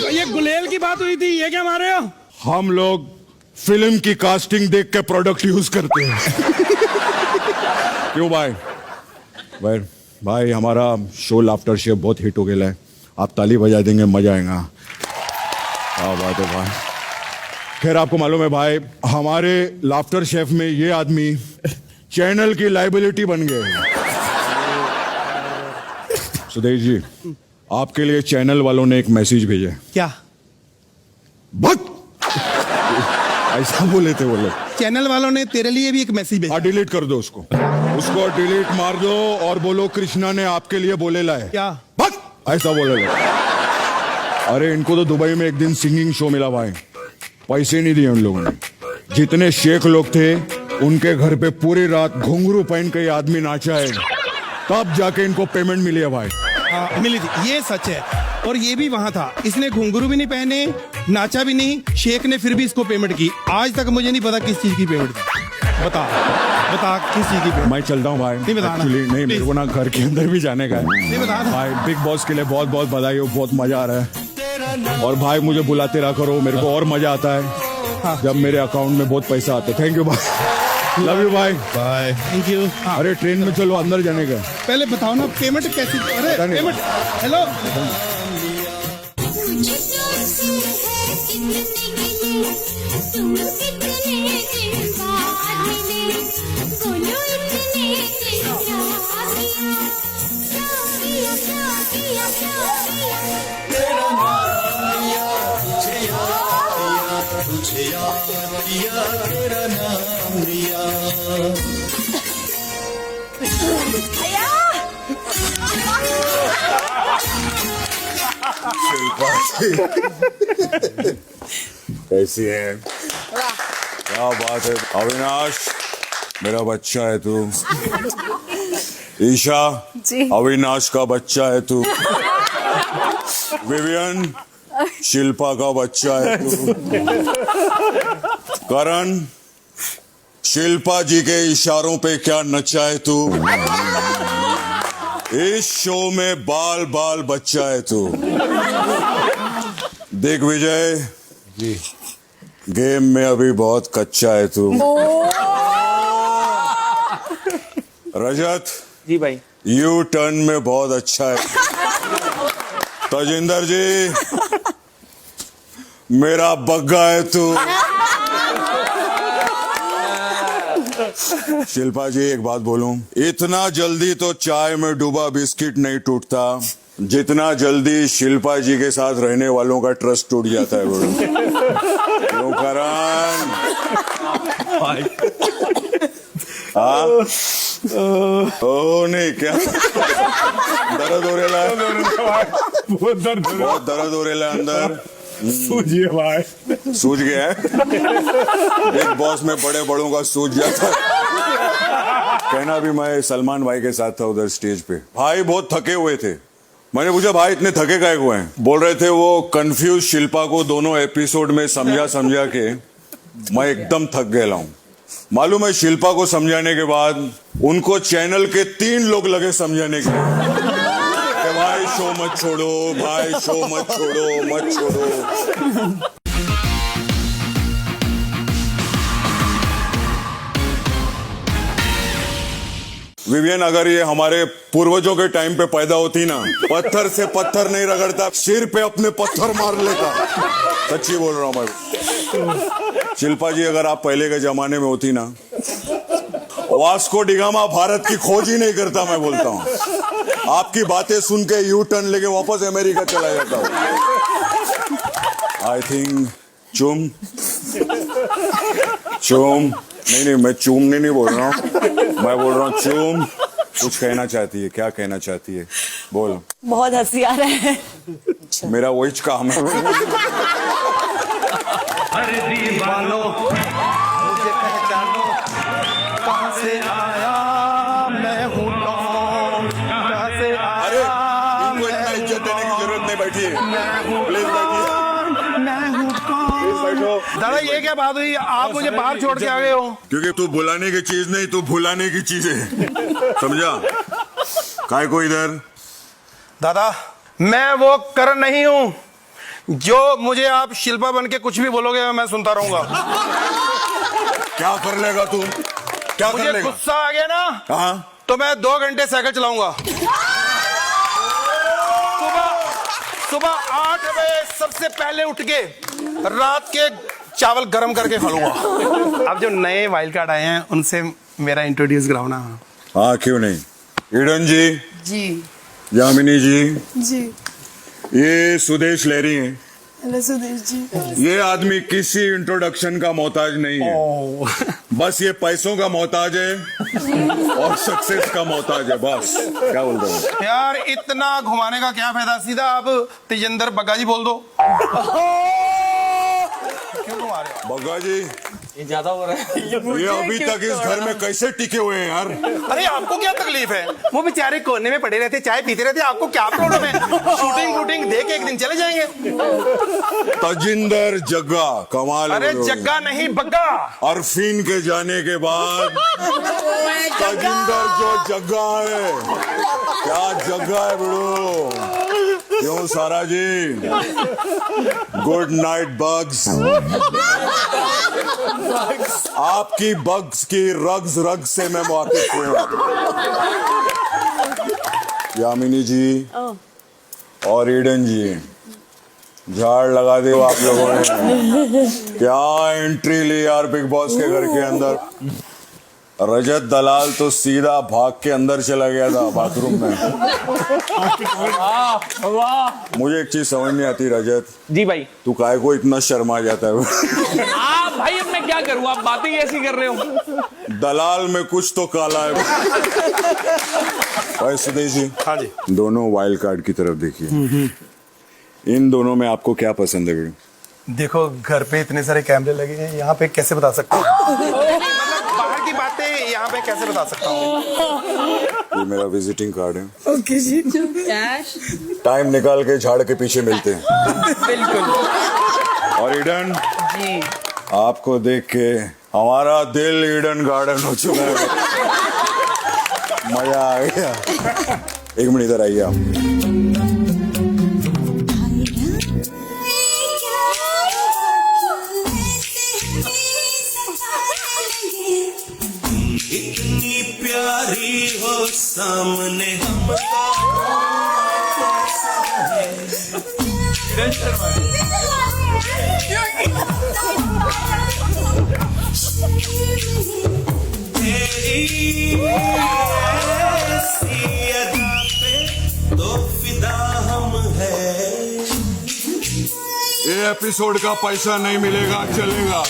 ये गुलेल की बात हुई थी, ये क्या मारे हो? हम लोग फिल्म की कास्टिंग देख के प्रोडक्ट यूज करते हैं। क्यों भाई? भाई हमारा शो लाफ्टर शेफ बहुत हिट हो गया है, आप ताली बजा देंगे, मजा आएगा। क्या बात है भाई। खैर आपको मालूम है भाई, हमारे लाफ्टर शेफ में ये आदमी चैनल की लाइबिलिटी बन गए। सुदेश जी, आपके लिए चैनल वालों ने एक मैसेज भेजा। क्या? भक्त ऐसा बोले थे वो लोग। चैनल वालों ने तेरे लिए भी एक मैसेज भेजा। डिलीट कर दो उसको डिलीट मार दो और बोलो कृष्णा ने आपके लिए बोले लाए। क्या? भक्त ऐसा बोले लो। अरे इनको तो दुबई में एक दिन सिंगिंग शो मिला भाई, पैसे नहीं दिए उन लोगों ने। जितने शेख लोग थे उनके घर पे पूरी रात घुंघरू पहन के आदमी नाचा है, तब जाके इनको पेमेंट मिली है भाई। हाँ मिली थी, ये सच है। और ये भी वहां था, इसने घुंघरू भी नहीं पहने, नाचा भी नहीं, शेख ने फिर भी इसको पेमेंट की। आज तक मुझे नहीं पता किस चीज की पेमेंट थी। बता किस चीज की पेमेंट? मैं चलता हूँ भाई। नहीं बताना। नहीं मेरे को ना घर के अंदर भी जाने का है। नहीं बताना भाई। बिग बॉस के लिए बहुत बहुत बधाई हो, बहुत मजा आ रहा है। और भाई मुझे बुलाते रहा करो, मेरे को और मजा आता है जब मेरे अकाउंट में बहुत पैसा आता है। थैंक यू भाई, लव यू भाई, बाय। Thank you. अरे ट्रेन में चलो अंदर जाने का। पहले बताओ ना पेमेंट कैसी? अरे पेमेंट, हेलो कैसी है? क्या बात है अविनाश, मेरा बच्चा है तू। ईशा जी। अविनाश का बच्चा है तू। विवियन शिल्पा का बच्चा है तू। करण शिल्पा जी के इशारों पे क्या नचा है तू। इस शो में बाल बाल बच्चा है तू। दिग्विजय जी, गेम में अभी बहुत कच्चा है तू। रजत जी भाई, यू टर्न में बहुत अच्छा है। तजिंदर जी, मेरा बग्गा है तू। शिल्पा जी, एक बात बोलूं, इतना जल्दी तो चाय में डूबा बिस्किट नहीं टूटता जितना जल्दी शिल्पा जी के साथ रहने वालों का ट्रस्ट टूट जाता है। क्यों करण? हाँ? ओ नहीं, क्या दर्द हो रहा है? बहुत दर्द हो रहा है अंदर। सूझिए भाई, सूझ गया है। बिग बॉस में बड़े बड़ों का सूझ जाता है। कहना भी मैं सलमान भाई के साथ था उधर स्टेज पे। भाई बहुत थके हुए थे। मैंने पूछा भाई इतने थके काहे हुए हैं? बोल रहे थे वो कंफ्यूज शिल्पा को दोनों एपिसोड में समझा के मैं एकदम थक गया हूं। मालूम है, शिल्पा को समझाने के बाद उनको चैनल के 3 लोग लगे समझाने के लिए कि भाई शो मत छोड़ो, भाई शो मत छोड़ो, मत छोड़ो। विवियन, अगर ये हमारे पूर्वजों के टाइम पे पैदा होती ना, पत्थर से पत्थर नहीं रगड़ता, सिर पे अपने पत्थर मार लेता। सच्ची बोल रहा हूं मैं। शिल्पा जी, अगर आप पहले के जमाने में होती ना, वास्को डिगामा भारत की खोज ही नहीं करता। मैं बोलता हूं, आपकी बातें सुन के यू टर्न लेके वापस अमेरिका चला जाता हूं। आई थिंक चुम नहीं, मैं चूम नहीं बोल रहा हूँ, मैं बोल रहा हूँ चूम। कुछ कहना चाहती है, क्या कहना चाहती है? बोल। बहुत हंसी आ रहा है। मेरा वही काम है। अरे दीवानो, मुझे पहचानो, कहां से आया मैं हूं कौन, कहां से आया। अरे इनको इतना इज्जत देने की जरूरत नहीं, बैठिए प्लीज, बैठिए बैठो। दादा, ये क्या बात हुई? आप मुझे बाहर छोड़ के आ गए हो? क्योंकि तू बुलाने की चीज नहीं, तू भुलाने की चीज है, समझा? काय को इधर? दादा, मैं वो करण नहीं हूं जो मुझे आप शिल्पा बन के कुछ भी बोलोगे मैं सुनता रहूंगा। क्या कर लेगा तू? क्या कर मुझे लेगा? गुस्सा आ गया ना, हाँ, तो मैं 2 घंटे साइकिल चलाऊंगा। सुबह 8 बजे सबसे पहले उठ के रात के चावल गरम करके खा लूंगा। अब जो नए वाइल्ड कार्ड आए हैं उनसे मेरा इंट्रोड्यूस कराओ ना। हाँ, क्यों नहीं। ईडन जी, जी यामिनी जी, जी, ये सुदेश लहरी हैं। हेलो सुदेश जी। ये आदमी किसी इंट्रोडक्शन का मोहताज नहीं है, बस ये पैसों का मोहताज है और सक्सेस का मोहताज है, बस। क्या बोलते हो यार? इतना घुमाने का क्या फायदा? सीधा आप तेजेंद्र बग्गा जी बोल दो। क्यों घुमा रहे हो? बग्गा जी, ये ज्यादा हो रहा है। ये अभी तक इस घर में कैसे टिके हुए हैं यार? अरे आपको क्या तकलीफ है? वो बेचारे कोने में पड़े रहते, चाय पीते रहते, आपको क्या प्रॉब्लम है? शूटिंग दे के एक दिन चले जाएंगे। तजिंदर जग्गा कमाल। अरे जग्गा नहीं, बग्गा। अरफीन के जाने के बाद तजिंदर जो जग्गा है, क्या जग्गा है बड़ो। क्यों Sara ji? Good night bugs. आपकी बग्स की रग से मैं वाकिफ हूँ। यामिनी जी और ईडन जी, झाड़ लगा दे आप लोगों ने। क्या एंट्री ली यार बिग बॉस के घर के अंदर। रजत दलाल तो सीधा भाग के अंदर चला गया था बाथरूम में। मुझे एक चीज समझ नहीं आती रजत जी भाई, तू काय को इतना शर्मा जाता है? आप भाई, अब मैं क्या करूं? आप बातें ऐसी कर रहे हो। दलाल में कुछ तो काला है। भाई सुदेश जी, हाँ जी, दोनों वाइल्ड कार्ड की तरफ देखिए। इन दोनों में आपको क्या पसंद है? देखो घर पे इतने सारे कैमरे लगे हैं, यहाँ पे कैसे बता सकते हो? बाहर की बातें यहाँ मैं कैसे बता सकता हूँ? ये मेरा विजिटिंग कार्ड है। ओके जी। कैश टाइम निकाल के झाड़ के पीछे मिलते हैं। बिल्कुल। और ईडन जी आपको देख के हमारा दिल ईडन गार्डन हो चुका है। मजा आ गया। एक मिनट इधर आइए आप। इतनी प्यारी हो सामने तो फिदा हम है। ये एपिसोड का पैसा नहीं मिलेगा, चलेगा।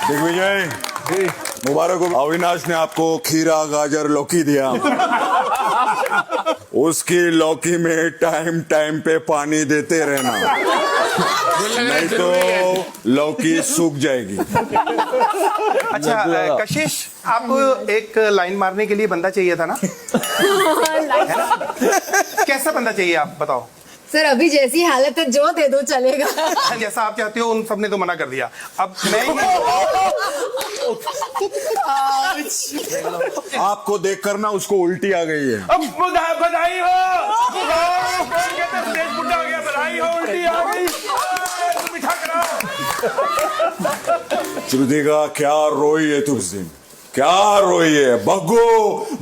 दिग्विजय मुबारक हो। अविनाश ने आपको खीरा गाजर लौकी दिया। उसकी लौकी में टाइम टाइम पे पानी देते रहना, नहीं तो लौकी सूख जाएगी। अच्छा कशिश, आपको एक लाइन मारने के लिए बंदा चाहिए था ना? है ना? कैसा बंदा चाहिए आप बताओ? सर अभी जैसी हालत है जो दे दो चलेगा। जैसा आप चाहते हो उन सबने तो मना कर दिया। अब मैं आपको देखकर ना उसको उल्टी आ गई है। अब बधाई हो। बुढ़ा हो गया, बधाई हो, उल्टी आ गई। मीठा कराओ। श्रुतिका क्या रोई है तू उस दिन, क्या रोई है? बग्गू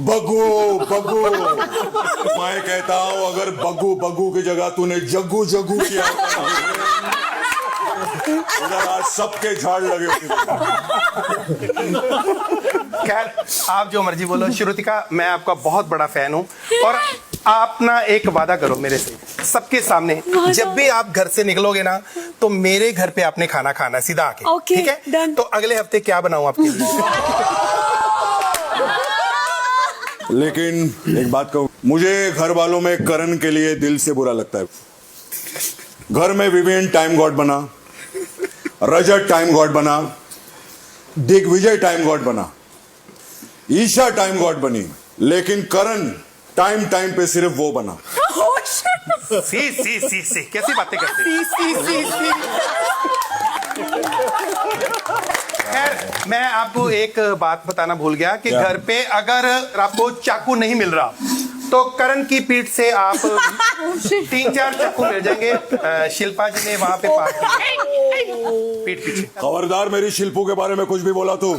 बग्गू बग्गू। मैं कहता हूं अगर बग्गू बग्गू की जगह तूने जग्गू जग्गू किया उधर आज सबके झाड़ लगे होते। खैर आप जो मर्जी बोलो। श्रुतिका मैं आपका बहुत बड़ा फैन हूँ और आप ना एक वादा करो मेरे से सबके सामने, जब भी आप घर से निकलोगे ना तो मेरे घर पे आपने खाना खाना सीधा आके। ठीक है? तो अगले हफ्ते क्या बनाऊं आपके लिए? लेकिन एक बात कहूं, मुझे घर वालों में करण के लिए दिल से बुरा लगता है। घर में विवियन टाइम गॉड बना, रजत टाइम गॉड बना, दिग्विजय टाइम गॉड बना, ईशा टाइम गॉड बनी, लेकिन करण टाइम टाइम पे सिर्फ वो बना। सी कैसी बातें करते? सी खैर मैं आपको एक बात बताना भूल गया कि घर पे अगर आपको चाकू नहीं मिल रहा तो करण की पीठ से आप 3-4 चाकू मिल जाएंगे। शिल्पा जी ने वहां पे पास पीठ पीछे। खबरदार मेरी शिल्पू के बारे में कुछ भी बोला तू।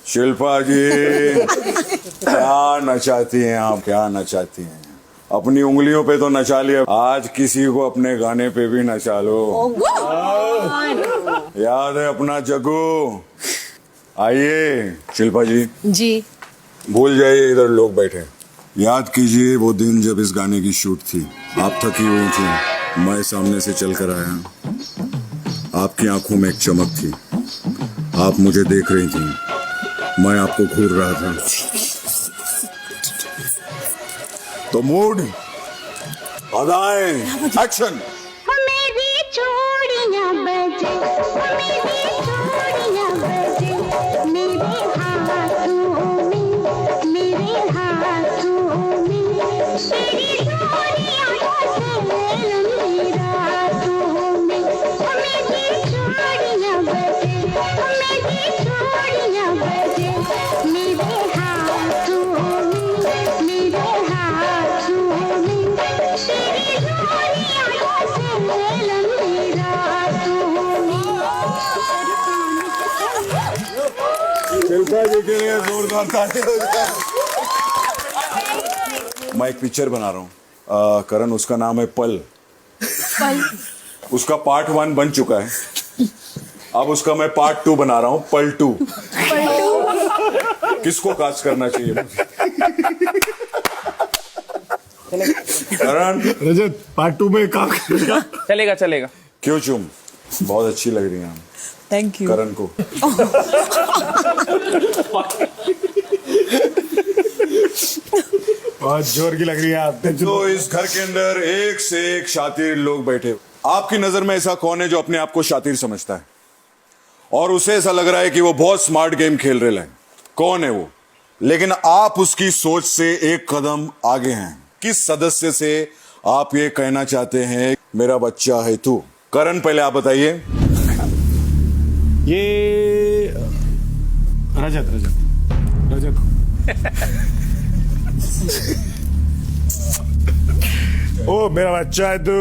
शिल्पा जी क्या नचाती हैं आप, क्या नचाती हैं। अपनी उंगलियों पे तो नचा लिया, आज किसी को अपने गाने पे भी नचा लो। याद है अपना जग्गू? आइए शिल्पा जी। जी भूल जाइए, इधर लोग बैठे। याद कीजिए वो दिन जब इस गाने की शूट थी, आप थकी हुई थी, मैं सामने से चलकर आया, आपकी आंखों में एक चमक थी, आप मुझे देख रही थी, मैं आपको घूर रहा था। तो मूड, अदाएं, एक्शन। शिल्पा जी के लिए जोरदार ताली हो जाए। मैं एक पिक्चर बना रहा हूँ करण, उसका नाम है पल। उसका पार्ट 1 बन चुका है, अब उसका मैं पार्ट 2 बना रहा हूँ, पल 2। किसको कास्ट करना चाहिए? करण, रजत पार्ट 2 में काम करेगा? चलेगा चलेगा। क्यों चुम, बहुत अच्छी लग रही है थैंक यू करण को। बहुत जोर की लग रही है आप। तो इस घर के अंदर एक से एक शातिर लोग बैठे, आपकी नजर में ऐसा कौन है जो अपने आप को शातिर समझता है? और उसे ऐसा लग रहा है कि वो बहुत स्मार्ट गेम खेल रहे हैं। कौन है वो? लेकिन आप उसकी सोच से एक कदम आगे हैं। किस सदस्य से आप ये कहना चाहते हैं मेरा बच्चा है तू? करण, पहले आप बताइए। ये रजत रजत रजत ओ मेरा बच्चा है तू,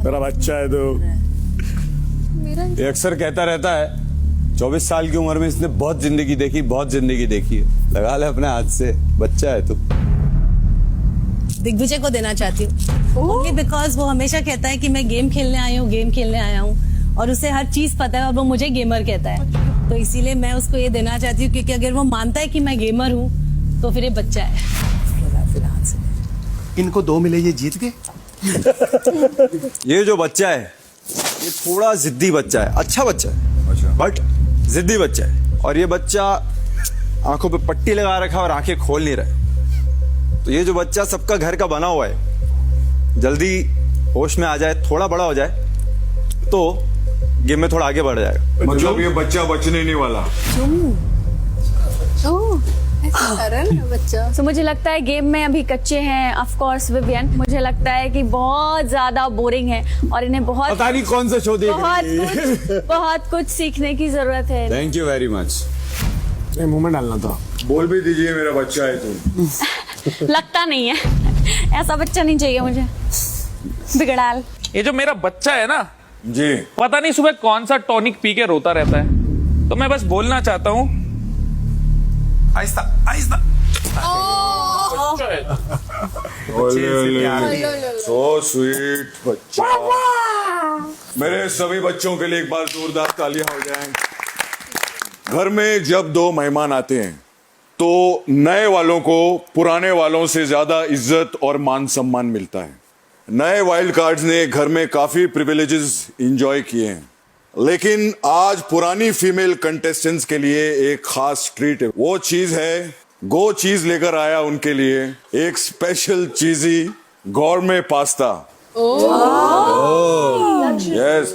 मेरा बच्चा है तू। ये अक्सर कहता रहता है। 24 साल की उम्र में इसने बहुत जिंदगी देखी, बहुत जिंदगी देखी है। लगा ले अपने हाथ से, बच्चा है तू। दिग्विजय को देना चाहती हूँ ओनली बिकॉज वो हमेशा कहता है कि मैं गेम खेलने आई हूँ, गेम खेलने आया हूँ, और उसे हर चीज पता है और वो मुझे गेमर कहता है। तो इसीलिए मैं उसको ये देना चाहती हूँ, क्योंकि अगर वो मानता है कि मैं गेमर हूँ तो फिर ये बच्चा है। इनको 2 मिले, ये जीत गए। ये जो बच्चा है ये थोड़ा जिद्दी बच्चा है, अच्छा बच्चा है बट जिद्दी बच्चा है। और ये बच्चा आंखों पे पट्टी लगा रखा है और आंखें खोल नहीं रहा। तो ये जो बच्चा सबका घर का बना हुआ है, जल्दी होश में आ जाए, थोड़ा बड़ा हो जाए तो गेम में थोड़ा आगे बढ़ जाएगा। मतलब ये बच्चा बचने नहीं वाला। बच्चा तो मुझे लगता है गेम में अभी कच्चे हैं। ऑफ कोर्स विवियन, मुझे लगता है कि बहुत ज्यादा बोरिंग है और इन्हें पता नहीं कौन सा शो देख रही है। बहुत कुछ सीखने की जरूरत है। Thank you very much. मुंह में डालना था। बोल भी दीजिए मेरा बच्चा है तू। लगता नहीं है, ऐसा बच्चा नहीं चाहिए मुझे, बिगड़ाल। ये जो मेरा बच्चा है ना जी, पता नहीं सुबह कौन सा टॉनिक पी के रोता रहता है। तो मैं बस बोलना चाहता हूँ, आहिस्ता आहिस्ता। सो स्वीट बच्चा। मेरे सभी बच्चों के लिए एक बार जोरदार तालियां हो जाएं। घर में जब 2 मेहमान आते हैं तो नए वालों को पुराने वालों से ज्यादा इज्जत और मान सम्मान मिलता है। नए वाइल्ड कार्ड्स ने घर में काफी प्रिविलेजेस एंजॉय किए हैं, लेकिन आज पुरानी फीमेल कंटेस्टेंट्स के लिए एक खास ट्रीट है। वो चीज है, गो चीज लेकर आया उनके लिए एक स्पेशल चीजी गौरमे पास्ता। यस,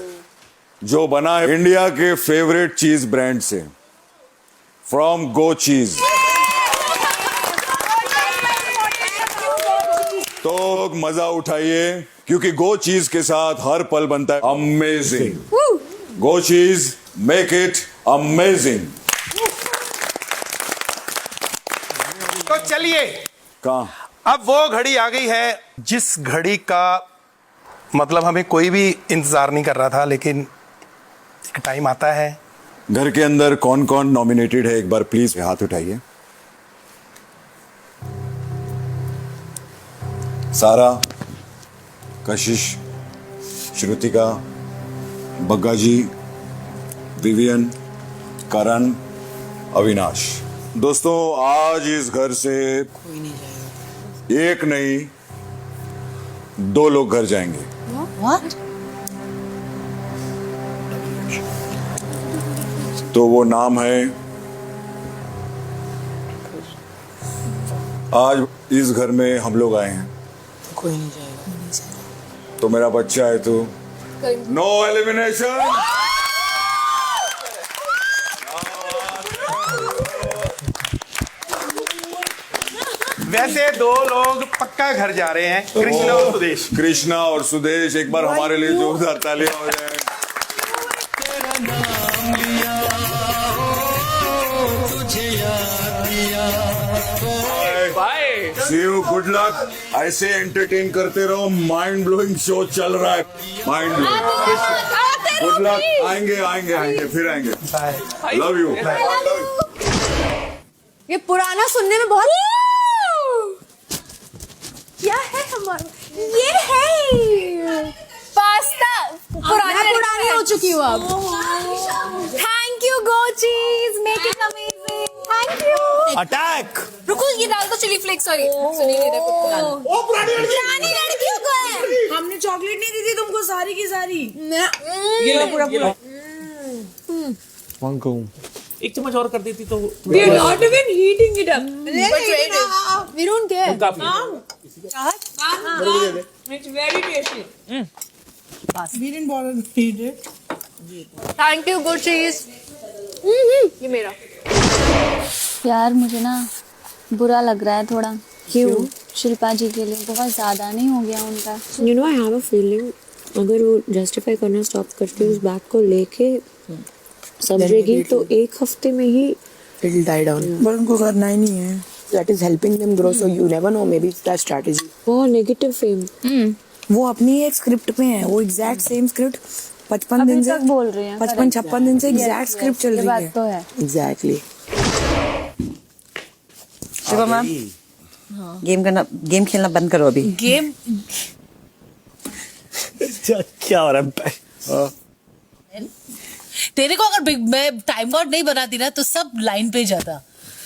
जो बना है इंडिया के फेवरेट चीज ब्रांड से, फ्रॉम गो चीज। तो मजा उठाइए, क्योंकि गो चीज के साथ हर पल बनता है अमेजिंग। गो चीज, मेक इट अमेजिंग। तो चलिए, कहाँ अब वो घड़ी आ गई है जिस घड़ी का मतलब हमें कोई भी इंतजार नहीं कर रहा था, लेकिन एक टाइम आता है। घर के अंदर कौन कौन नॉमिनेटेड है, एक बार प्लीज हाथ उठाइए। सारा, कशिश, श्रुतिका, बग्गा जी, विवियन, करण, अविनाश। दोस्तों, आज इस घर से एक नहीं 2 लोग घर जाएंगे। What? तो वो नाम है, आज इस घर में हम लोग आए हैं। कोई नहीं जाएगा। तो मेरा बच्चा है तू। No elimination. वैसे 2 लोग पक्का घर जा रहे हैं, कृष्णा और सुदेश। कृष्णा और सुदेश, एक बार हमारे लिए जोरदार तालियां हो जाए। See you, good luck। ऐसे एंटरटेन करते रहो, माइंड ब्लोइंग शो चल रहा है। Mind blowing. Good luck. आएंगे आएंगे आएंगे, फिर आएंगे। Love you. ये पुराना सुनने में बहुत क्या है हमारा, ये है पास्ता। पुरानी हो चुकी हूँ अब। थैंक यू गो चीज, make it amazing. Thank you. Attack. रुको, ये डाल दो चिली फ्लेक्स। सॉरी, सुनिए मेरे को। पुरानी लड़कियों को है। हमने चॉकलेट नहीं दी थी तुमको सारी की सारी। ये लो पूरा पूरा। एक चम्मच और कर देती तो We are not even heating it up. We don't care. It's very tasty. We didn't bother to eat it. Thank you, good cheese. ये मेरा। यार मुझे ना बुरा लग रहा है थोड़ा। क्यों? शिल्पा जी के लिए बहुत ज्यादा नहीं हो गया उनका? You know I have a feeling अगर वो जस्टिफाई करना स्टॉप करके उस बात को लेके समझेगी तो एक हफ्ते में ही It will die down. पर उनको करना ही नहीं है। That is helping them grow, so you never know, maybe it's that strategy. बहुत नेगेटिव फेम। वो अपनी एक स्क्रिप्ट में है, वो एग्जैक्ट सेम स्क्रिप्ट 55 दिन से बोल रहे हैं 55-56 दिन से एग्जैक्ट स्क्रिप्ट चल रही है। बात तो है। एग्जैक्टली। शिवा मैम गेम खेलना बंद करो अभी। गेम क्या हो रहा है? तेरे को अगर मैं टाइम गॉड नहीं बनाती ना तो सब लाइन पे जाता।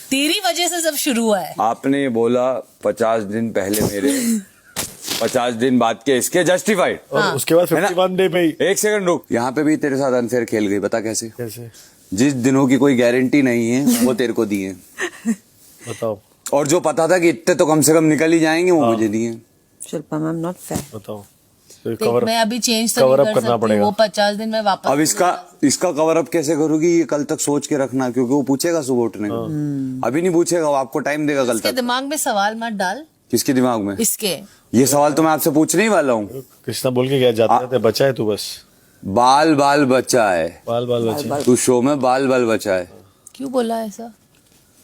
तेरी वजह से सब शुरू हुआ है। आपने बोला 50 दिन पहले मेरे 50 दिन बाद के इसके जस्टिफाइड और उसके बाद 51 डे पे ही। एक सेकंड रुक, यहाँ पे भी तेरे साथ अनफेयर खेल गई। बता कैसे? जिस दिनों की कोई गारंटी नहीं है वो तेरे को दी है। बताओ। और जो पता था कि इतने तो कम से कम निकल ही जाएंगे वो मुझे दिए। Shilpa ma'am not fair. बताओ। मैं अभी चेंज तो नहीं कर सकती, वो 50 दिन में वापस। अब इसका कवर अप कैसे करोगी? ये कल तक सोच के रखना, क्योंकि वो पूछेगा सुबह उठने को। अभी नहीं पूछेगा, वो आपको टाइम देगा कल तक। दिमाग में सवाल मत डाल। किसके दिमाग में? इसके। ये सवाल तो मैं आपसे पूछने ही वाला हूँ। कृष्णा बोल के क्या जाते बचा है तू? बस बाल बाल बचा है। बाल बाल बचा है। तू शो में बाल बाल बचा है। क्यों बोला ऐसा?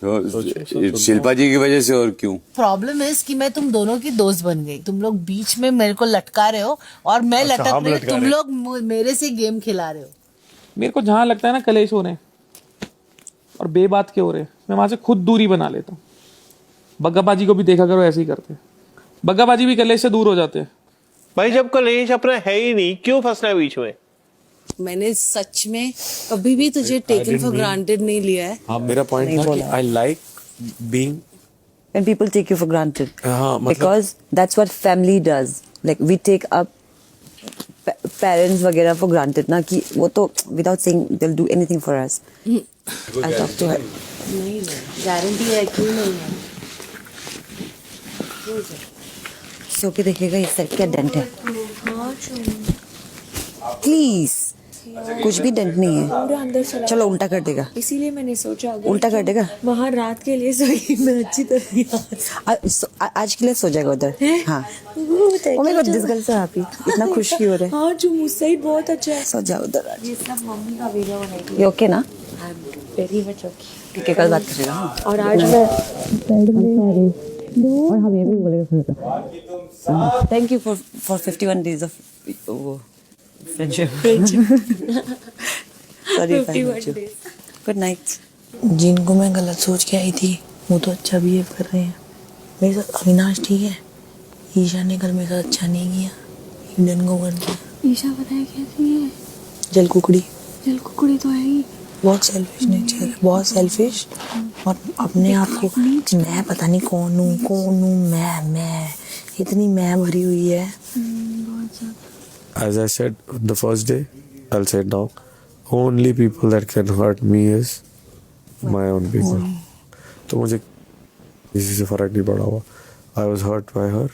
शिल्पा जी की वजह से। और क्यों? प्रॉब्लम है कि मैं तुम दोनों की दोस्त बन गई। तुम लोग बीच में मेरे को लटका रहे हो और मैं लटक रही हूँ। तुम लोग मेरे से गेम खिला रहे हो। मेरे को जहां लगता है ना कलेश हो रहे हैं और बेबात के हो रहे हैं, मैं वहां से खुद दूरी बना लेता हूँ। बग्गाबाजी को भी देखा करो, ऐसे ही करते हैं। बग्गाबाजी भी कलेश से दूर हो जाते हैं। भाई जब कलेश अपना है ही नहीं, क्यों फंसना है बीच में? मैंने सच में कभी भी तुझे टेकन फॉर ग्रांटेड नहीं लिया है। हाँ, मेरा पॉइंट था कि I like being When people take you for granted. हाँ, Because that's what family does. Like we take up parents वगैरह for granted ना, कि वो तो without saying they'll do anything for us. I talk to her. नहीं guarantee है, क्यों नहीं है? सो के देखिएगा इस साइड क्या डेंट है। प्लीज कुछ भी डेंट नहीं है। पूरा अंदर चला। चलो उल्टा कर देगा। इसीलिए मैंने सोचा उल्टा कर देगा। वहाँ रात के लिए सोई मैं अच्छी तरह। आज के लिए सो जाएगा उधर। हाँ oh my God this girl so happy. इतना खुश क्यों हो रहे? हाँ जो मुझसे ही बहुत अच्छा है। सो जाओ उधर। ये सब मम्मी का वीडियो बनाएगी। ये ओके ना? I am very much okay. ठीक है कल बात करेगा। और आज मैं और हम ये भी बोलेगा। Thank you for 51 days of friendship. Sorry 51 days। Good night. जिनको मैं गलत सोच के आई थी वो तो अच्छा बिहेव कर रहे हैं मेरे साथ। अविनाश ठीक है, ईशा ने कल मेरे साथ अच्छा नहीं किया। इंडियन को कर दिया। ईशा बताया कैसी है? जल कुकड़ी तो है ही। बहुत सेल्फिश नेचर है, बहुत सेल्फिश। और अपने आप को मैं पता नहीं कौन हूँ मैं इतनी मैं भरी हुई है। As I said the first day, I'll say it now. Only people that can hurt me is my own people. तो मुझे किसी से फर्क नहीं पड़ा हुआ। I was hurt by her.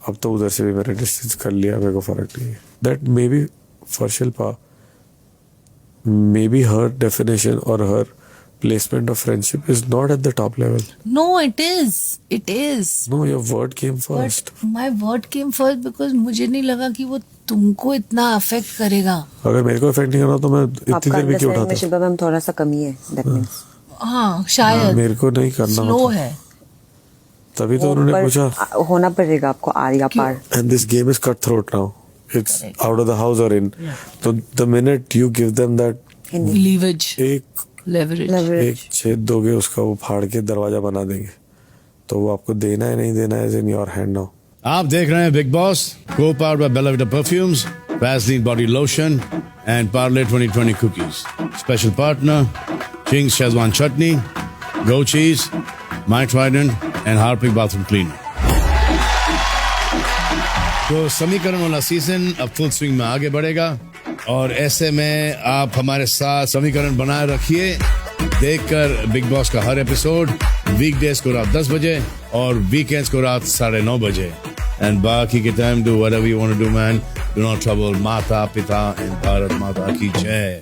अब तो उधर से भी मैंने डिस्टेंस कर लिया, मेरे को फर्क नहीं है। That maybe for Shilpa, maybe her definition or her placement of friendship is not at the top level. No, it is. No, your word came first. But my word came first because मुझे नहीं लगा कि वो तुमको इतना affect करेगा। अगर मेरे को अफेक्ट नहीं करना तो मैं इतनी देर में क्यों उठाता? शिल्पा मैम थोड़ा सा कमी है। That means. हाँ शायद मेरे को नहीं करना स्लो है। तभी तो उन्होंने पूछा। होना पड़ेगा आपको आर्या पार। And this game is cutthroat now. It's out of the house or in. So the minute you give them that leverage, एक छेद दोगे उसका, वो फाड़ के दरवाजा बना देंगे। तो वो आपको देना है नहीं देना है is in your hand now. आप देख रहे हैं big Boss, co-powered by Bella Vita Perfumes, Vaseline Body Lotion and Parle 2020 Cookies. Special partner, Ching's Szechuan Chutney, Go Cheese, My Trident and Harpic Bathroom Cleaner. तो समीकरण वाला season अब full swing में आगे बढ़ेगा और ऐसे में आप हमारे साथ समीकरण बनाए रखिए, देखकर बिग बॉस का हर एपिसोड वीकडेज को रात 10 बजे और वीकेंड्स को रात 9:30 बजे। एंड बाकी के time do whatever you want to do man, do not trouble. माता पिता एंड भारत माता की जय।